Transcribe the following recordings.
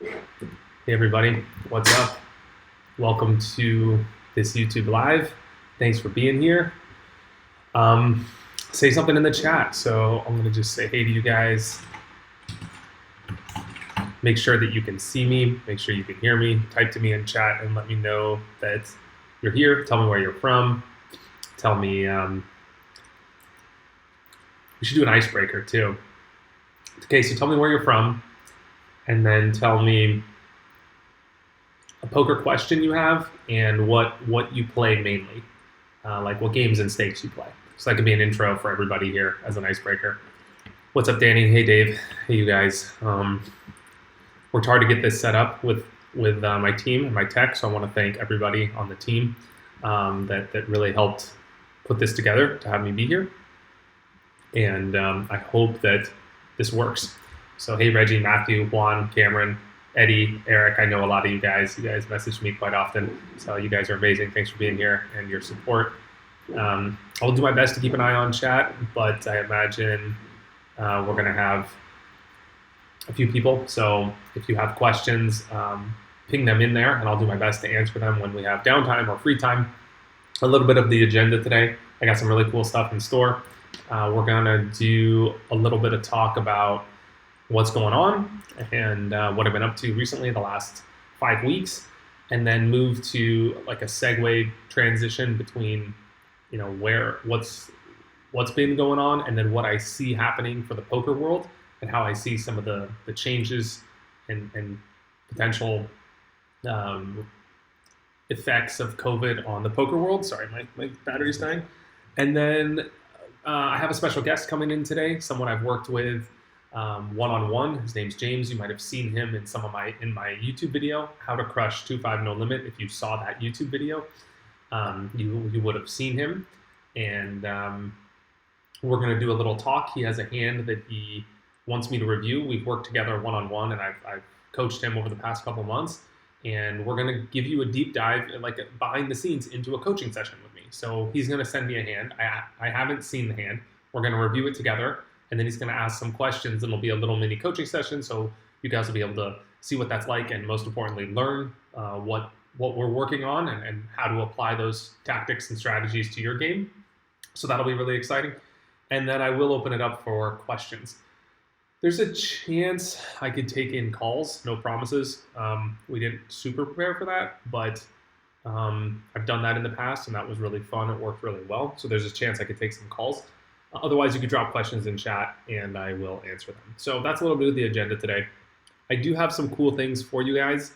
Hey everybody, what's up? Welcome to this YouTube Live. Thanks for being here. Say something in the chat. So I'm gonna just say hey to you guys. Make sure that you can see me, make sure you can hear me. Type to me in chat and let me know that you're here. Tell me where you're from. Tell me, we should do an icebreaker too. Okay, so tell me where you're from and then tell me a poker question you have and what you play mainly, like what games and stakes you play. So that could be an intro for everybody here as an icebreaker. What's up, Danny? Hey, Dave. Hey, you guys. Worked hard to get this set up with my team and my tech, so I want to thank everybody on the team that really helped put this together to have me be here. And I hope that this works. So hey, Reggie, Matthew, Juan, Cameron, Eddie, Eric, I know a lot of you guys. You guys message me quite often, so you guys are amazing. Thanks for being here and your support. I'll do my best to keep an eye on chat, but I imagine we're going to have a few people. So if you have questions, ping them in there, and I'll do my best to answer them when we have downtime or free time. A little bit of the agenda today. I got some really cool stuff in store. We're going to do a little bit of talk about what's going on and what I've been up to recently the last 5 weeks, and then move to like a segue transition between, you know, what's been going on and then what I see happening for the poker world and how I see some of the changes and potential effects of COVID on the poker world. Sorry, my battery's dying. And then I have a special guest coming in today, someone I've worked with one-on-one. His name's James. You might have seen him in in my YouTube video, How to Crush 2-5 No Limit. If you saw that YouTube video, you would have seen him. And we're going to do a little talk. He has a hand that he wants me to review. We've worked together one-on-one, and I've coached him over the past couple months. And we're going to give you a deep dive, like behind the scenes, into a coaching session with me. So he's going to send me a hand. I haven't seen the hand. We're going to review it together, and then he's going to ask some questions, and it'll be a little mini coaching session. So you guys will be able to see what that's like, and most importantly, learn what we're working on and how to apply those tactics and strategies to your game. So that'll be really exciting. And then I will open it up for questions. There's a chance I could take in calls, no promises. We didn't super prepare for that, but I've done that in the past, and that was really fun. It worked really well. So there's a chance I could take some calls. Otherwise, you could drop questions in chat, and I will answer them. So that's a little bit of the agenda today. I do have some cool things for you guys.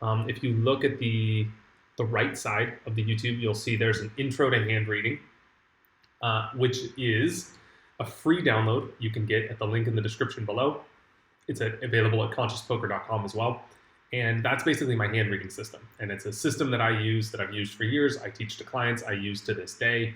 If you look at the right side of the YouTube, you'll see there's an intro to hand reading, which is a free download you can get at the link in the description below. It's available at consciouspoker.com as well. And that's basically my hand reading system. And it's a system that I use, that I've used for years. I teach to clients, I use to this day.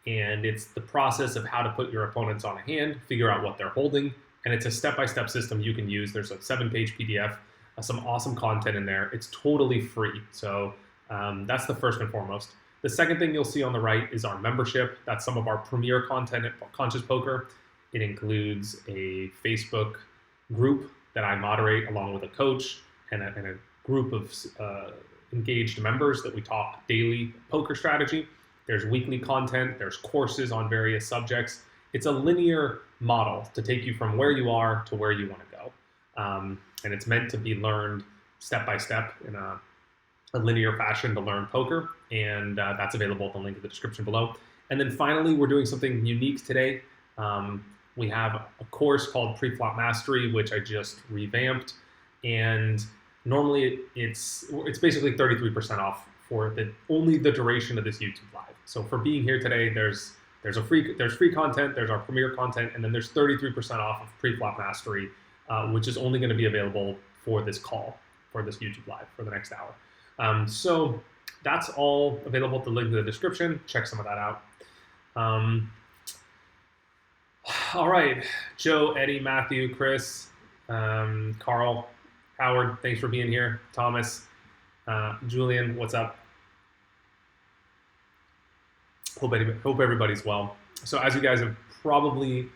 And it's the process of how to put your opponents on a hand, figure out what they're holding. And it's a step-by-step system you can use. There's a 7-page PDF, some awesome content in there. It's totally free. So that's the first and foremost. The second thing you'll see on the right is our membership. That's some of our premier content at Conscious Poker. It includes a Facebook group that I moderate along with a coach and a group of engaged members that we talk daily poker strategy. There's weekly content. There's courses on various subjects. It's a linear model to take you from where you are to where you want to go. And it's meant to be learned step by step in a linear fashion to learn poker, and that's available at the link in the description below. And then finally, we're doing something unique today. We have a course called Pre-Flop Mastery, which I just revamped, and normally it's basically 33% off for only the duration of this YouTube live. So for being here today, there's free content, there's our premier content, and then there's 33% off of Pre-Flop Mastery, which is only going to be available for this call, for this YouTube live, for the next hour. So that's all available at the link in the description. Check some of that out. All right, Joe, Eddie, Matthew, Chris, Carl, Howard, thanks for being here. Thomas, Julian, what's up? Hope everybody's well. So as you guys have probably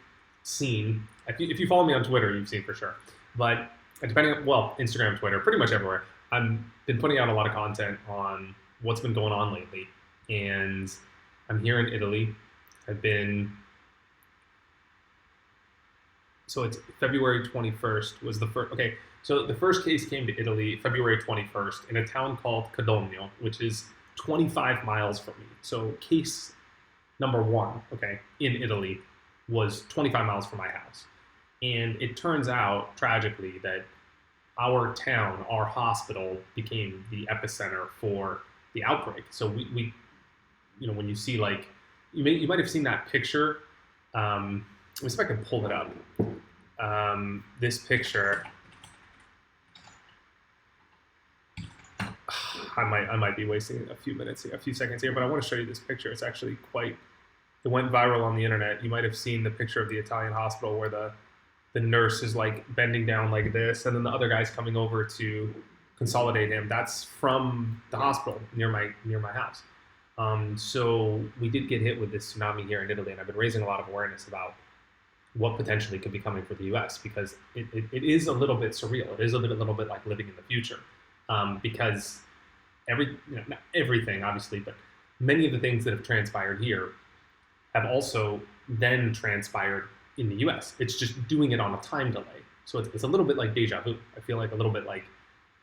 seen, if you follow me on Twitter, you've seen for sure. But depending on, well, Instagram, Twitter, pretty much everywhere. I've been putting out a lot of content on what's been going on lately. And I'm here in Italy. I've been, so it's February 21st was the first, okay. So the first case came to Italy February 21st in a town called Codogno, which is 25 miles from me. So case number one, okay, in Italy was 25 miles from my house. And it turns out, tragically, that our town, our hospital, became the epicenter for the outbreak. So we when you see, like, you might have seen that picture. Let me see if I can pull it up. This picture, I might be wasting a few seconds here, but I want to show you this picture. It's actually it went viral on the internet. You might have seen the picture of the Italian hospital where the nurse is like bending down like this, and then the other guy's coming over to consolidate him. That's from the hospital near my house. So we did get hit with this tsunami here in Italy, and I've been raising a lot of awareness about what potentially could be coming for the U.S. because it is a little bit surreal. It is a little bit like living in the future, because not everything obviously, but many of the things that have transpired here have also then transpired in the U.S. It's just doing it on a time delay. So it's a little bit like deja vu. I feel like a little bit like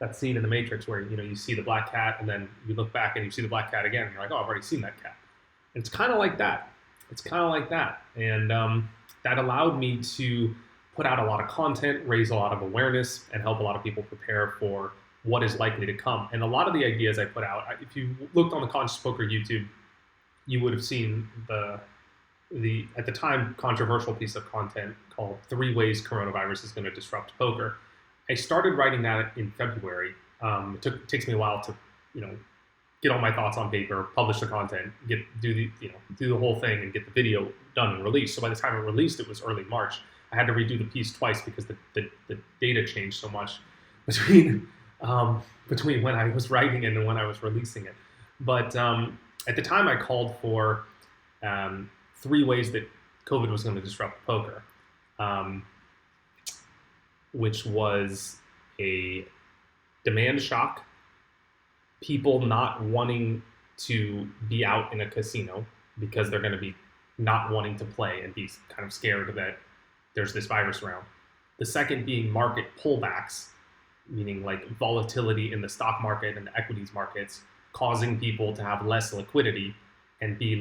that scene in The Matrix where you see the black cat and then you look back and you see the black cat again and you're like, oh, I've already seen that cat. And it's kind of like that. And that allowed me to put out a lot of content, raise a lot of awareness, and help a lot of people prepare for what is likely to come. And a lot of the ideas I put out, if you looked on the Conscious Poker YouTube, you would have seen the at the time controversial piece of content called 3 Ways Coronavirus is going to Disrupt Poker. I started writing that in February. It takes me a while to get all my thoughts on paper, publish the content, do the whole thing, and get the video done and released. So by the time it released, it was early March. I had to redo the piece twice because the data changed so much between when I was writing it and when I was releasing it. But at the time, I called for 3 ways that COVID was going to disrupt poker, which was a demand shock, people not wanting to be out in a casino because they're going to be not wanting to play and be kind of scared that there's this virus around. The second being market pullbacks, meaning like volatility in the stock market and the equities markets, causing people to have less liquidity and be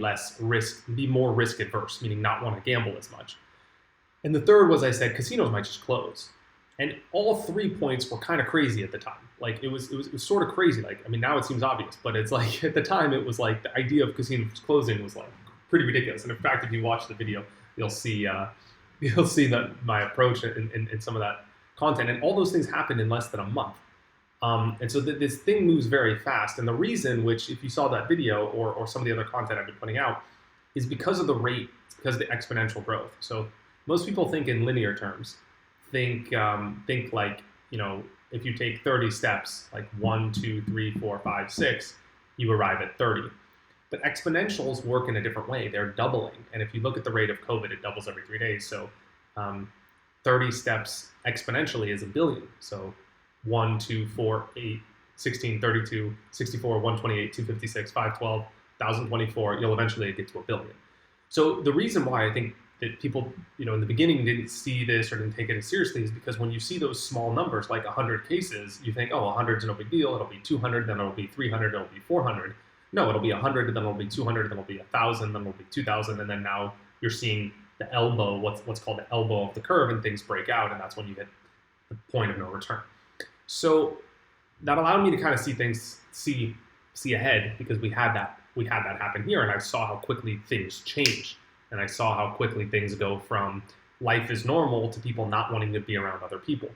more risk adverse, meaning not want to gamble as much. And the third was, I said, casinos might just close. And all 3 points were kind of crazy at the time. Like it was sort of crazy. Like, I mean, now it seems obvious, but it's like at the time it was like the idea of casinos closing was like pretty ridiculous. And in fact, if you watch the video, you'll see that my approach in some of that content, and all those things happened in less than a month. And so this thing moves very fast. And the reason, which if you saw that video or some of the other content I've been putting out, is because of the rate, because of the exponential growth. So most people think in linear terms. Think like, if you take 30 steps, like 1, 2, 3, 4, 5, 6, you arrive at 30. But exponentials work in a different way. They're doubling. And if you look at the rate of COVID, it doubles every 3 days. So 30 steps exponentially is 1 billion. So 1, 2, 4, 8, 16, 32, 64, 128, 256, 512, 1024, you'll eventually get to 1 billion. So the reason why I think that people, in the beginning didn't see this or didn't take it as seriously is because when you see those small numbers, like 100 cases, you think, 100's no big deal. It'll be 200, then it'll be 300, it'll be 400. No, it'll be 100, then it'll be 200, then it'll be 1,000, then it'll be 2,000, and then now you're seeing the elbow, what's called the elbow of the curve, and things break out, and that's when you hit the point of no return. So that allowed me to kind of see things, see ahead, because we had that happen here, and I saw how quickly things change. And I saw how quickly things go from life is normal to people not wanting to be around other people.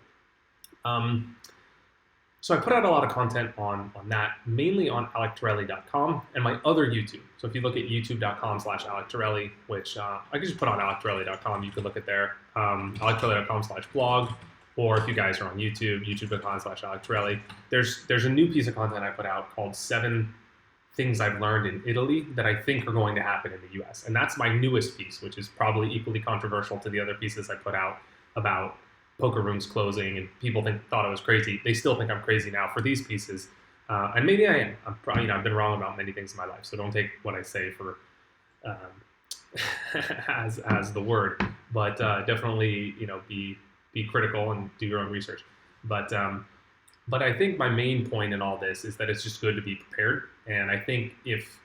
So I put out a lot of content on that, mainly on alectorelli.com and my other YouTube. So if you look at youtube.com/alectorelli, which I can just put on alectorelli.com, you can look at there, alectorelli.com/blog, or if you guys are on YouTube, youtube.com/alectorelli. There's a new piece of content I put out called 7 things I've learned in Italy that I think are going to happen in the US. And that's my newest piece, which is probably equally controversial to the other pieces I put out about poker rooms closing and people thought I was crazy. They still think I'm crazy now for these pieces, and maybe I am. I'm probably, I've been wrong about many things in my life, so don't take what I say for as the word, but definitely be critical and do your own research. But I think my main point in all this is that it's just good to be prepared, and I think if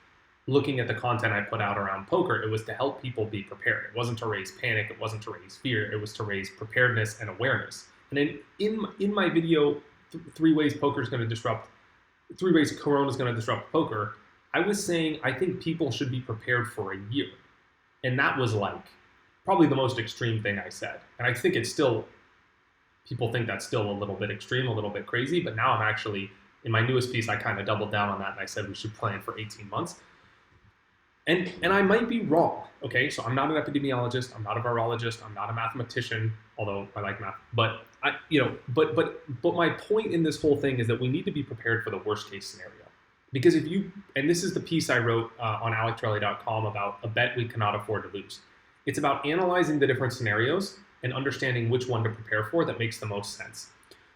looking at the content I put out around poker, it was to help people be prepared. It wasn't to raise panic. It wasn't to raise fear. It was to raise preparedness and awareness. And in my video, 3 ways poker is going to disrupt, 3 ways Corona is going to disrupt poker, I was saying I think people should be prepared for a year. And that was like probably the most extreme thing I said. And I think it's still, people think that's still a little bit extreme, a little bit crazy. But now I'm actually, in my newest piece, I kind of doubled down on that and I said we should plan for 18 months. And I might be wrong, okay? So I'm not an epidemiologist, I'm not a virologist, I'm not a mathematician, although I like math. But but my point in this whole thing is that we need to be prepared for the worst case scenario. Because if you, and this is the piece I wrote on alectorelli.com about a bet we cannot afford to lose. It's about analyzing the different scenarios and understanding which one to prepare for that makes the most sense.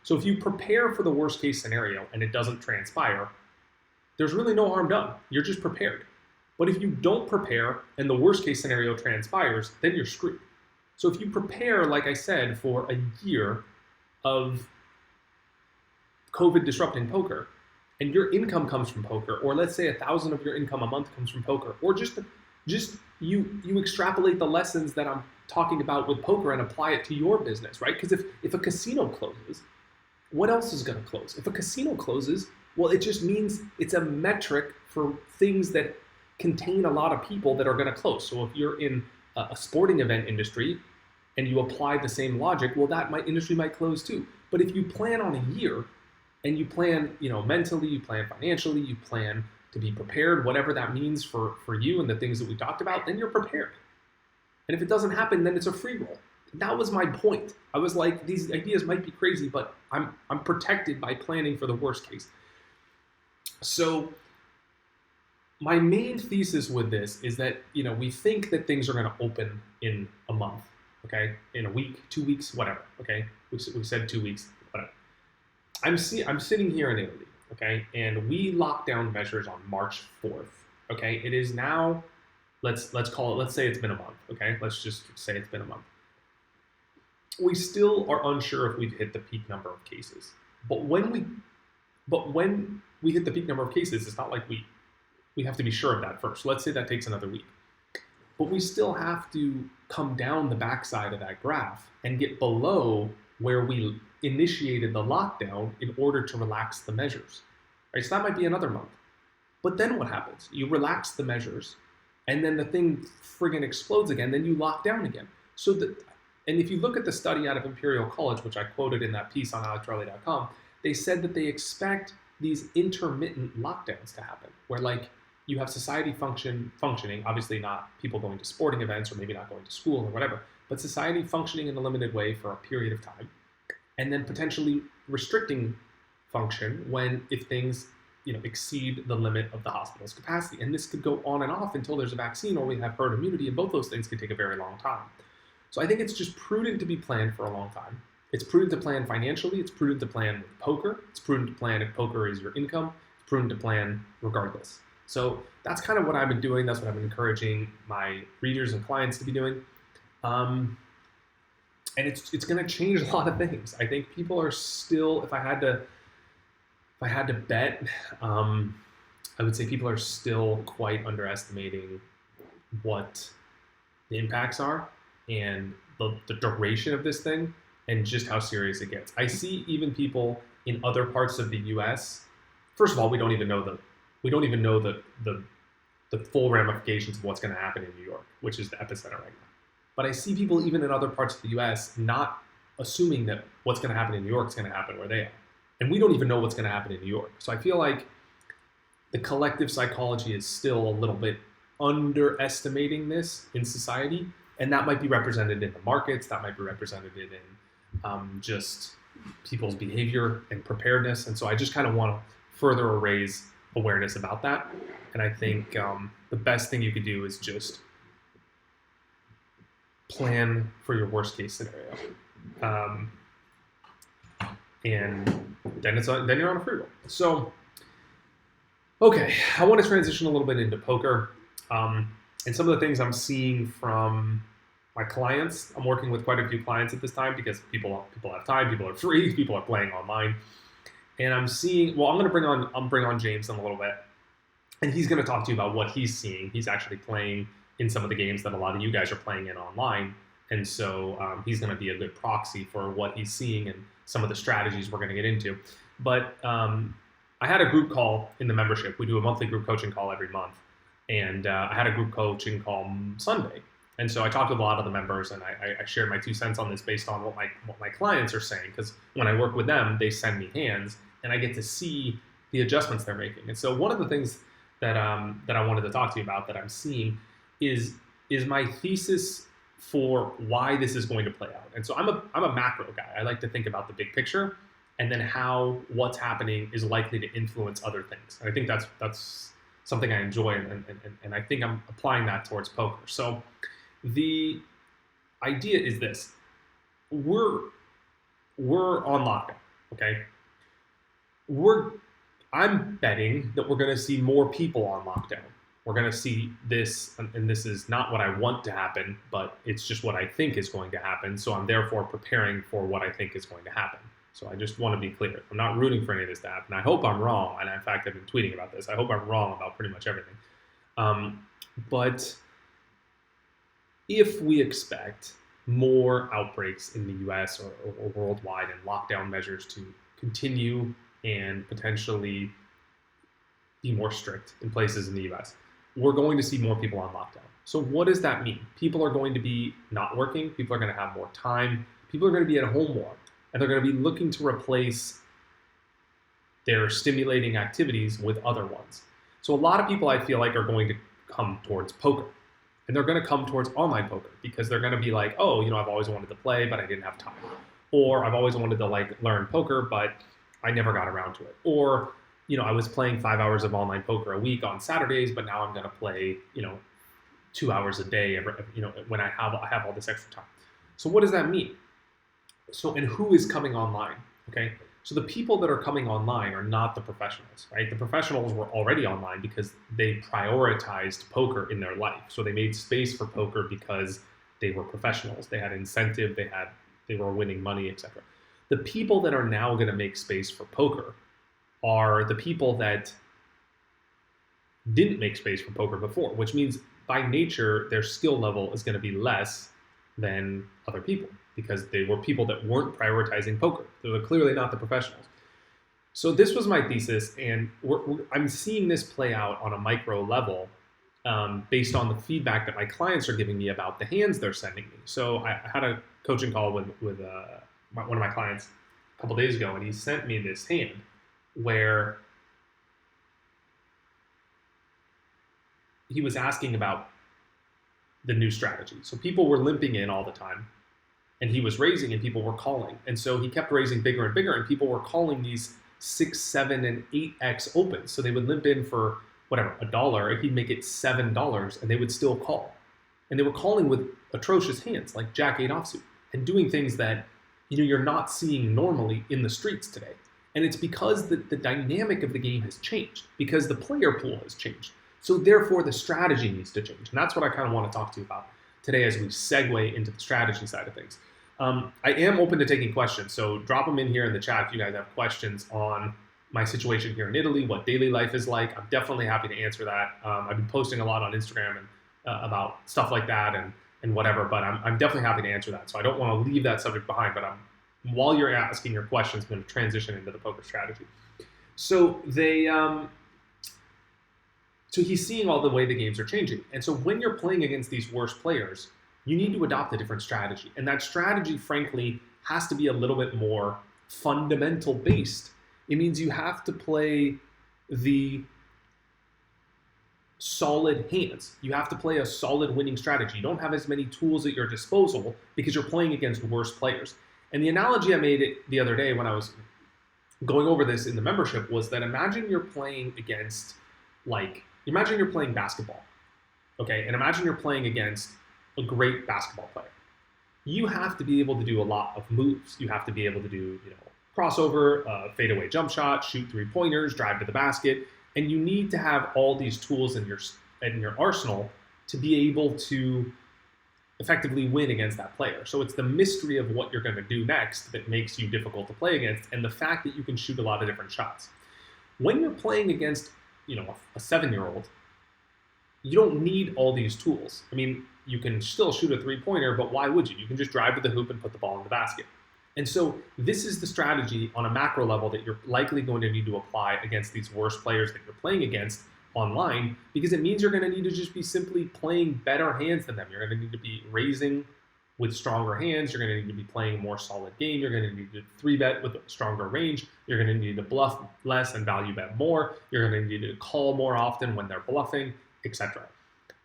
So if you prepare for the worst case scenario and it doesn't transpire, there's really no harm done. You're just prepared. But if you don't prepare and the worst case scenario transpires, then you're screwed. So if you prepare, like I said, for a year of COVID disrupting poker, and your income comes from poker, or let's say 1,000 of your income a month comes from poker, or just you extrapolate the lessons that I'm talking about with poker and apply it to your business, right? Because if a casino closes, what else is going to close? If a casino closes, well, it just means it's a metric for things that contain a lot of people that are going to close. So if you're in a sporting event industry and you apply the same logic, well, industry might close too. But if you plan on a year and you plan, mentally, you plan financially, you plan to be prepared, whatever that means for you and the things that we talked about, then you're prepared. And if it doesn't happen, then it's a free roll. That was my point. I was like, these ideas might be crazy, but I'm protected by planning for the worst case. So my main thesis with this is that, we think that things are going to open in a month, okay? In a week, 2 weeks, whatever, okay? We said 2 weeks, whatever. I'm sitting here in Italy, okay? And we locked down measures on March 4th, okay? It is now, let's say it's been a month, okay? Let's just say it's been a month. We still are unsure if we've hit the peak number of cases. But when we hit the peak number of cases, it's not like we have to be sure of that first. Let's say that takes another week. But we still have to come down the backside of that graph and get below where we initiated the lockdown in order to relax the measures. Right? So that might be another month. But then what happens? You relax the measures, and then the thing friggin' explodes again, then you lock down again. And if you look at the study out of Imperial College, which I quoted in that piece on alectorelli.com, they said that they expect these intermittent lockdowns to happen, where you have society functioning, obviously not people going to sporting events or maybe not going to school or whatever, but society functioning in a limited way for a period of time, and then potentially restricting function if things exceed the limit of the hospital's capacity. And this could go on and off until there's a vaccine or we have herd immunity, and both those things could take a very long time. So I think it's just prudent to be planned for a long time. It's prudent to plan financially, it's prudent to plan with poker, it's prudent to plan if poker is your income, it's prudent to plan regardless. So that's kind of what I've been doing. That's what I've been encouraging my readers and clients to be doing. And it's going to change a lot of things. I think people are still, if I had to bet, I would say people are still quite underestimating what the impacts are and the duration of this thing and just how serious it gets. I see even people in other parts of the US. First of all, we don't even know the full ramifications of what's going to happen in New York, which is the epicenter right now. But I see people even in other parts of the US not assuming that what's going to happen in New York is going to happen where they are. And we don't even know what's going to happen in New York. So I feel like the collective psychology is still a little bit underestimating this in society. And that might be represented in the markets, that might be represented in just people's behavior and preparedness. And so I just kind of want to further raise awareness about that. And I think the best thing you could do is just plan for your worst case scenario. and then you're on a free roll. So, okay, I want to transition a little bit into poker, and some of the things I'm seeing from my clients. I'm working with quite a few clients at this time because people have time, people are free, people are playing online, and I'm seeing. Well, I'll bring on James in a little bit, and he's going to talk to you about what he's seeing. He's actually playing in some of the games that a lot of you guys are playing in online, and so he's going to be a good proxy for what he's seeing and some of the strategies we're going to get into. But I had a group call in the membership. We do a monthly group coaching call every month, and I had a group coaching call Sunday. And so I talked with a lot of the members, and I shared my 2 cents on this based on what my clients are saying. Because when I work with them, they send me hands, and I get to see the adjustments they're making. And so one of the things that I wanted to talk to you about that I'm seeing is my thesis for why this is going to play out. And so I'm a macro guy. I like to think about the big picture, and then how what's happening is likely to influence other things. And I think that's something I enjoy, and I think I'm applying that towards poker. So the idea is this: we're on lockdown, okay? I'm betting that we're going to see more people on lockdown. We're going to see this, and this is not what I want to happen, but it's just what I think is going to happen. So I'm therefore preparing for what I think is going to happen. So I just want to be clear. I'm not rooting for any of this to happen. I hope I'm wrong, and in fact, I've been tweeting about this. I hope I'm wrong about pretty much everything. But if we expect more outbreaks in the US or worldwide and lockdown measures to continue and potentially be more strict in places in the US, we're going to see more people on lockdown. So what does that mean? People are going to be not working. People are going to have more time. People are going to be at home more. And they're going to be looking to replace their stimulating activities with other ones. So a lot of people, I feel like, are going to come towards poker. And they're going to come towards online poker because they're going to be like, oh, I've always wanted to play, but I didn't have time. Or I've always wanted to learn poker, but I never got around to it. Or, I was playing 5 hours of online poker a week on Saturdays, but now I'm going to play, 2 hours a day, when I have all this extra time. So what does that mean? So, and who is coming online? Okay. So the people that are coming online are not the professionals, right? The professionals were already online because they prioritized poker in their life. So they made space for poker because they were professionals. They had incentive, they were winning money, etc. The people that are now going to make space for poker are the people that didn't make space for poker before, which means by nature, their skill level is going to be less than other people because they were people that weren't prioritizing poker. They were clearly not the professionals. So this was my thesis, and I'm seeing this play out on a micro level based on the feedback that my clients are giving me about the hands they're sending me. So I had a coaching call with one of my clients a couple days ago, and he sent me this hand where he was asking about the new strategy. So people were limping in all the time, and he was raising and people were calling. And so he kept raising bigger and bigger, and people were calling these 6, 7, and 8x opens. So they would limp in for whatever, $1, he'd make it $7, and they would still call. And they were calling with atrocious hands like Jack 8 offsuit and doing things that you're not seeing normally in the streets today. And it's because the dynamic of the game has changed, because the player pool has changed. So therefore, the strategy needs to change. And that's what I kind of want to talk to you about today as we segue into the strategy side of things. I am open to taking questions, so drop them in here in the chat if you guys have questions on my situation here in Italy, what daily life is like. I'm definitely happy to answer that. I've been posting a lot on Instagram and about stuff like that and whatever, but I'm definitely happy to answer that. So I don't want to leave that subject behind, but while you're asking your questions, I'm going to transition into the poker strategy. So so he's seeing all the way the games are changing. And so when you're playing against these worse players, you need to adopt a different strategy. And that strategy, frankly, has to be a little bit more fundamental based. It means you have to play the solid hands. You have to play a solid winning strategy. You don't have as many tools at your disposal because you're playing against worse players. And the analogy I made it the other day when I was going over this in the membership was that imagine you're playing against, imagine you're playing basketball, okay? And imagine you're playing against a great basketball player. You have to be able to do a lot of moves. You have to be able to do, crossover, fadeaway jump shot, shoot 3-pointers, drive to the basket, and you need to have all these tools in your arsenal to be able to effectively win against that player. So it's the mystery of what you're going to do next that makes you difficult to play against, and the fact that you can shoot a lot of different shots. When you're playing against, a 7-year-old, you don't need all these tools. I mean, you can still shoot a 3-pointer, but why would you? You can just drive to the hoop and put the ball in the basket. And so this is the strategy on a macro level that you're likely going to need to apply against these worst players that you're playing against online, because it means you're going to need to just be simply playing better hands than them. You're going to need to be raising with stronger hands. You're going to need to be playing a more solid game. You're going to need to 3-bet with a stronger range. You're going to need to bluff less and value bet more. You're going to need to call more often when they're bluffing, etc.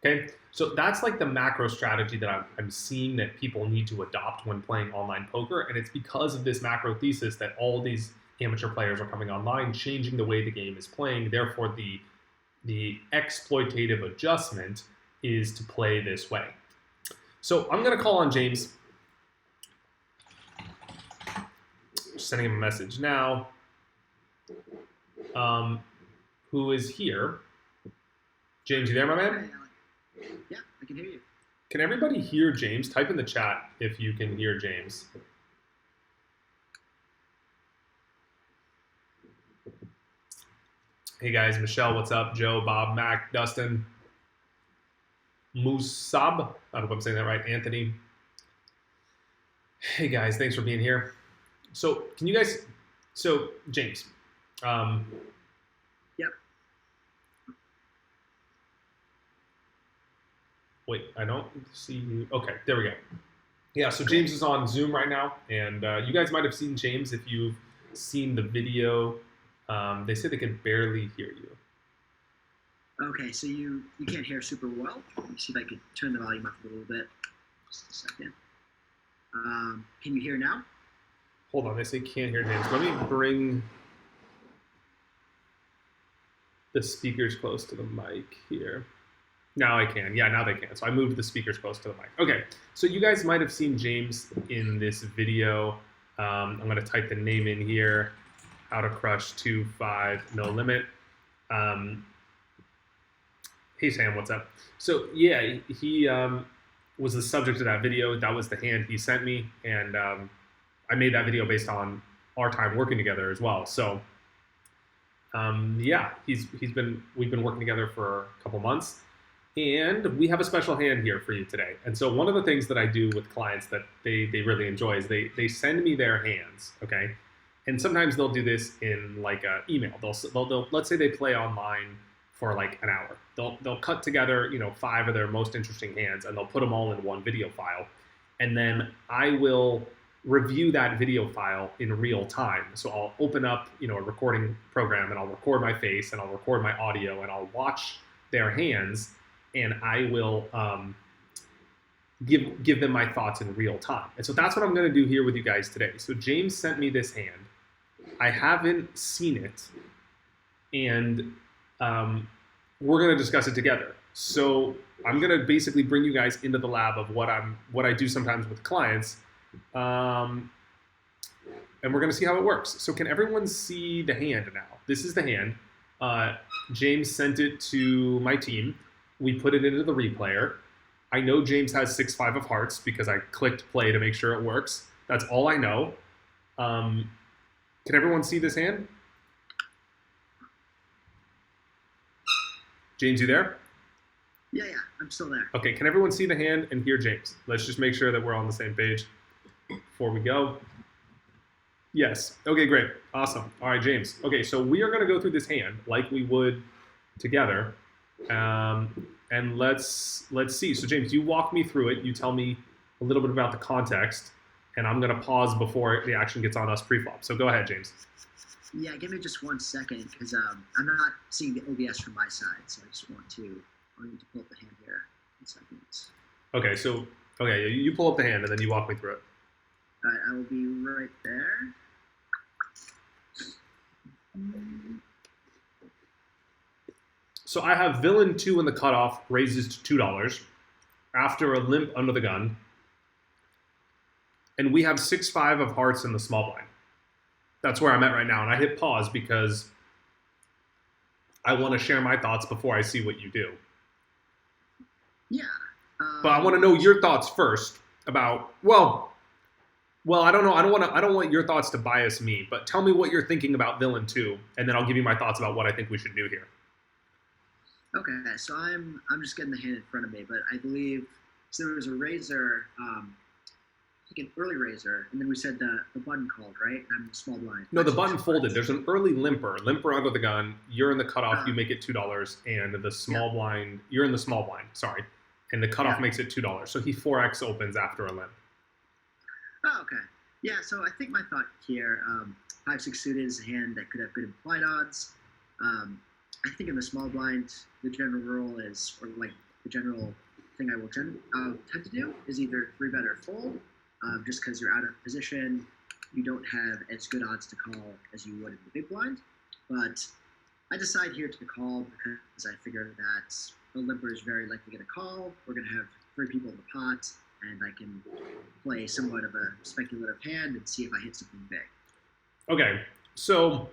Okay, so that's like the macro strategy that I'm seeing that people need to adopt when playing online poker, and it's because of this macro thesis that all these amateur players are coming online, changing the way the game is playing. Therefore, the exploitative adjustment is to play this way. So I'm going to call on James. Sending him a message now. Who is here? James, you there, my man? Yeah, I can hear you. Can everybody hear James? Type in the chat if you can hear James. Hey guys, Michelle, what's up? Joe, Bob, Mac, Dustin, Musab, I hope I'm saying that right, Anthony. Hey guys, thanks for being here. So James. Yep. Wait, I don't see you. Okay, there we go. Yeah, so James is on Zoom right now, and you guys might have seen James if you've seen the video. They say they can barely hear you. Okay, so you can't hear super well. Let me see if I can turn the volume up a little bit. Just a second. Can you hear now? Hold on, they say can't hear James. Let me bring the speakers close to the mic here. Now I can. Yeah, now they can. So I moved the speakers close to the mic. Okay, so you guys might have seen James in this video. I'm going to type the name in here. How to crush 2-5 no limit. Hey Sam, what's up? So yeah, he was the subject of that video. That was the hand he sent me, and I made that video based on our time working together as well. So yeah, we've been working together for a couple months, and we have a special hand here for you today. And so one of the things that I do with clients that they really enjoy is they send me their hands, okay? And sometimes they'll do this in like an email. They'll let's say they play online for like an hour. They'll cut together 5 of their most interesting hands, and they'll put them all in one video file, and then I will review that video file in real time. So I'll open up a recording program, and I'll record my face, and I'll record my audio, and I'll watch their hands, and I will give them my thoughts in real time. And so that's what I'm going to do here with you guys today. So James sent me this hand. I haven't seen it, and we're going to discuss it together. So I'm going to basically bring you guys into the lab of what I do sometimes with clients, and we're going to see how it works. So can everyone see the hand now? This is the hand. James sent it to my team. We put it into the replayer. I know James has 6-5 of hearts because I clicked play to make sure it works. That's all I know. Can everyone see this hand? James, you there? Yeah, I'm still there. Okay, can everyone see the hand and hear James? Let's just make sure that we're on the same page before we go. Yes. Okay, great. Awesome. All right, James. Okay, so we are going to go through this hand like we would together. And let's see. So James, you walk me through it. You tell me a little bit about the context, and I'm going to pause before the action gets on us pre-flop. So go ahead, James. Yeah, give me just 1 second because I'm not seeing the OBS from my side, so I just want to pull up the hand here. 1 second. Okay, so you pull up the hand and then you walk me through it. All right, I will be right there. So I have villain 2 in the cutoff, raises to $2 after a limp under the gun. And we have 6-5 of hearts in the small blind. That's where I'm at right now. And I hit pause because I want to share my thoughts before I see what you do. Yeah. But I want to know your thoughts first about, well, I don't know. I don't want your thoughts to bias me, but tell me what you're thinking about Villain 2, and then I'll give you my thoughts about what I think we should do here. Okay, so I'm just getting the hand in front of me, but I believe so. There was a razor, like an early razor, and then we said the button called, right? And I'm small blind. No, the button folded. There's an early limper under the gun. You're in the cutoff. You make it $2, and the small blind. You're in the small blind. Sorry, and the cutoff makes it $2. So he 4x opens after a limp. Oh, okay. Yeah, so I think my thought here, 5-6 suited is a hand that could have good implied odds. I think in the small blind, the general rule is, or like the general thing I will tend to do is either 3-bet or fold, just because you're out of position. You don't have as good odds to call as you would in the big blind. But I decide here to call because I figure that the limper is very likely going to call. We're going to have 3 people in the pot, and I can play somewhat of a speculative hand and see if I hit something big. Okay, so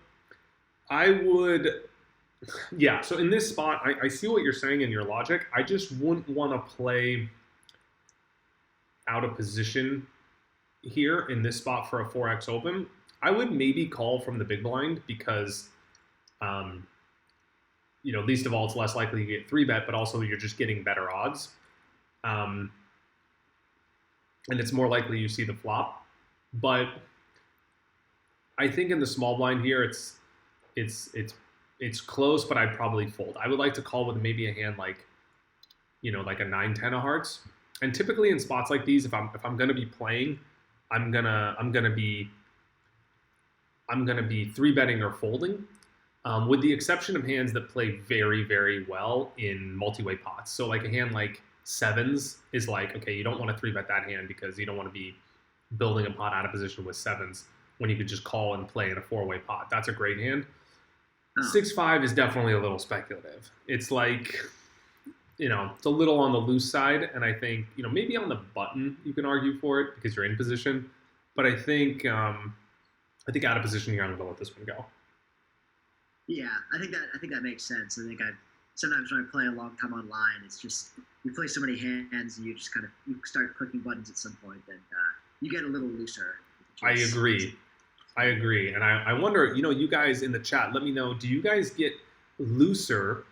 I would, yeah, so in this spot, I see what you're saying in your logic. I just wouldn't want to play out of position here in this spot for a 4x open. I would maybe call from the big blind because, least of all, it's less likely to get 3-bet, but also you're just getting better odds. And it's more likely you see the flop. But I think in the small blind here, it's close, but I'd probably fold. I would like to call with maybe a hand like a 9-10 of hearts. And typically in spots like these, if I'm gonna be playing, I'm gonna be 3-betting or folding, with the exception of hands that play very, very well in multi-way pots. So like a hand like sevens is like, okay, you don't want to 3-bet that hand because you don't want to be building a pot out of position with sevens when you could just call and play in a 4-way pot. That's a great hand. 6-5 is definitely a little speculative. It's like, it's a little on the loose side, and I think, maybe on the button you can argue for it because you're in position, but I think out of position here, I'm gonna let this one go. Yeah, I think that makes sense. I think sometimes when I play a long time online, it's just you play so many hands and you just you start clicking buttons at some point, and you get a little looser. I agree, and I wonder, you guys in the chat, let me know. Do you guys get looser?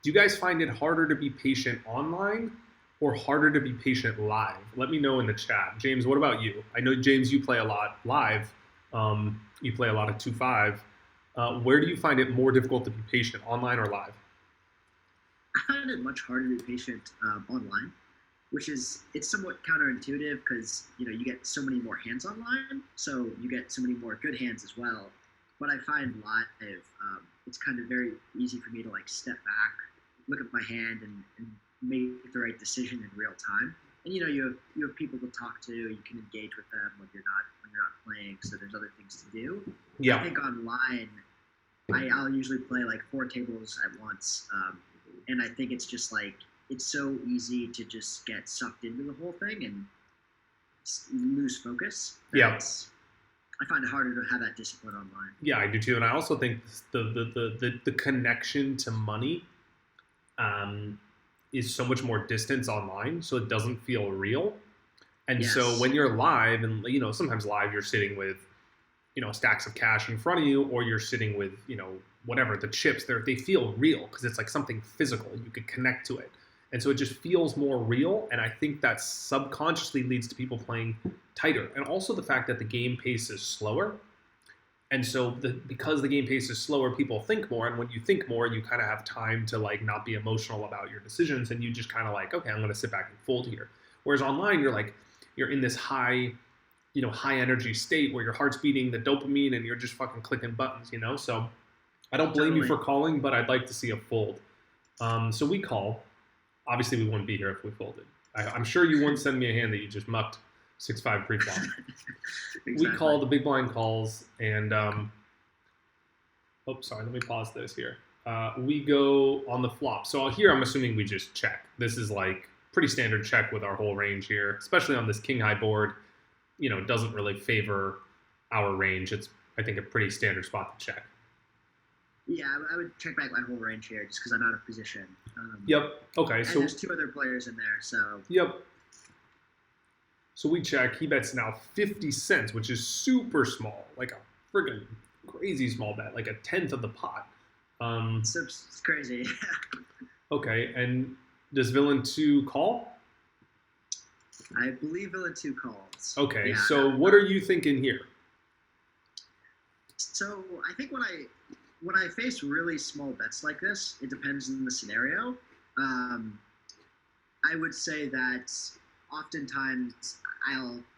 Do you guys find it harder to be patient online or harder to be patient live? Let me know in the chat. James, what about you? I know, James, you play a lot live. You play a lot of 2-5. Where do you find it more difficult to be patient, online or live? I find it much harder to be patient online, which is, it's somewhat counterintuitive because, you get so many more hands online, so you get so many more good hands as well. But I find live, it's kind of very easy for me to like step back, look at my hand, and make the right decision in real time. And you have people to talk to, you can engage with them when you're not playing, so there's other things to do. Yeah. I think online, I'll usually play like 4 tables at once, and I think it's just like, it's so easy to just get sucked into the whole thing and lose focus. Yeah. I find it harder to have that discipline online. Yeah, I do too, and I also think the connection to money is so much more distance online, so it doesn't feel real. And Yes. so when you're live, and sometimes live you're sitting with stacks of cash in front of you, or you're sitting with whatever, the chips, they feel real because it's like something physical. You could connect to it, and so it just feels more real. And I think that subconsciously leads to people playing tighter, and also the fact that the game pace is slower. And so because the game pace is slower, people think more. And when you think more, you kind of have time to like not be emotional about your decisions. And you just kind of like, okay, I'm going to sit back and fold here. Whereas online, you're in this high energy state where your heart's beating, the dopamine, and you're just fucking clicking buttons, So I don't blame you for calling, but I'd like to see a fold. So we call. Obviously, we wouldn't be here if we folded. I'm sure you wouldn't send me a hand that you just mucked 6-5 pre-flop. Exactly. We call, the big blind calls, and let me pause this here. We go on the flop. So here I'm assuming we just check. This is like pretty standard check with our whole range here, especially on this king high board. Doesn't really favor our range. It's I think, a pretty standard spot to check. Yeah, I would check back my whole range here just because I'm out of position. Yep. Okay. And So there's two other players in there, so yep. So we check. He bets now 50 cents, which is super small, like a friggin' crazy small bet, like a tenth of the pot. it's crazy. Okay. And does villain 2 call? I believe villain 2 calls. Okay. Yeah. So what are you thinking here? So I think when I face really small bets like this, it depends on the scenario. I would say that oftentimes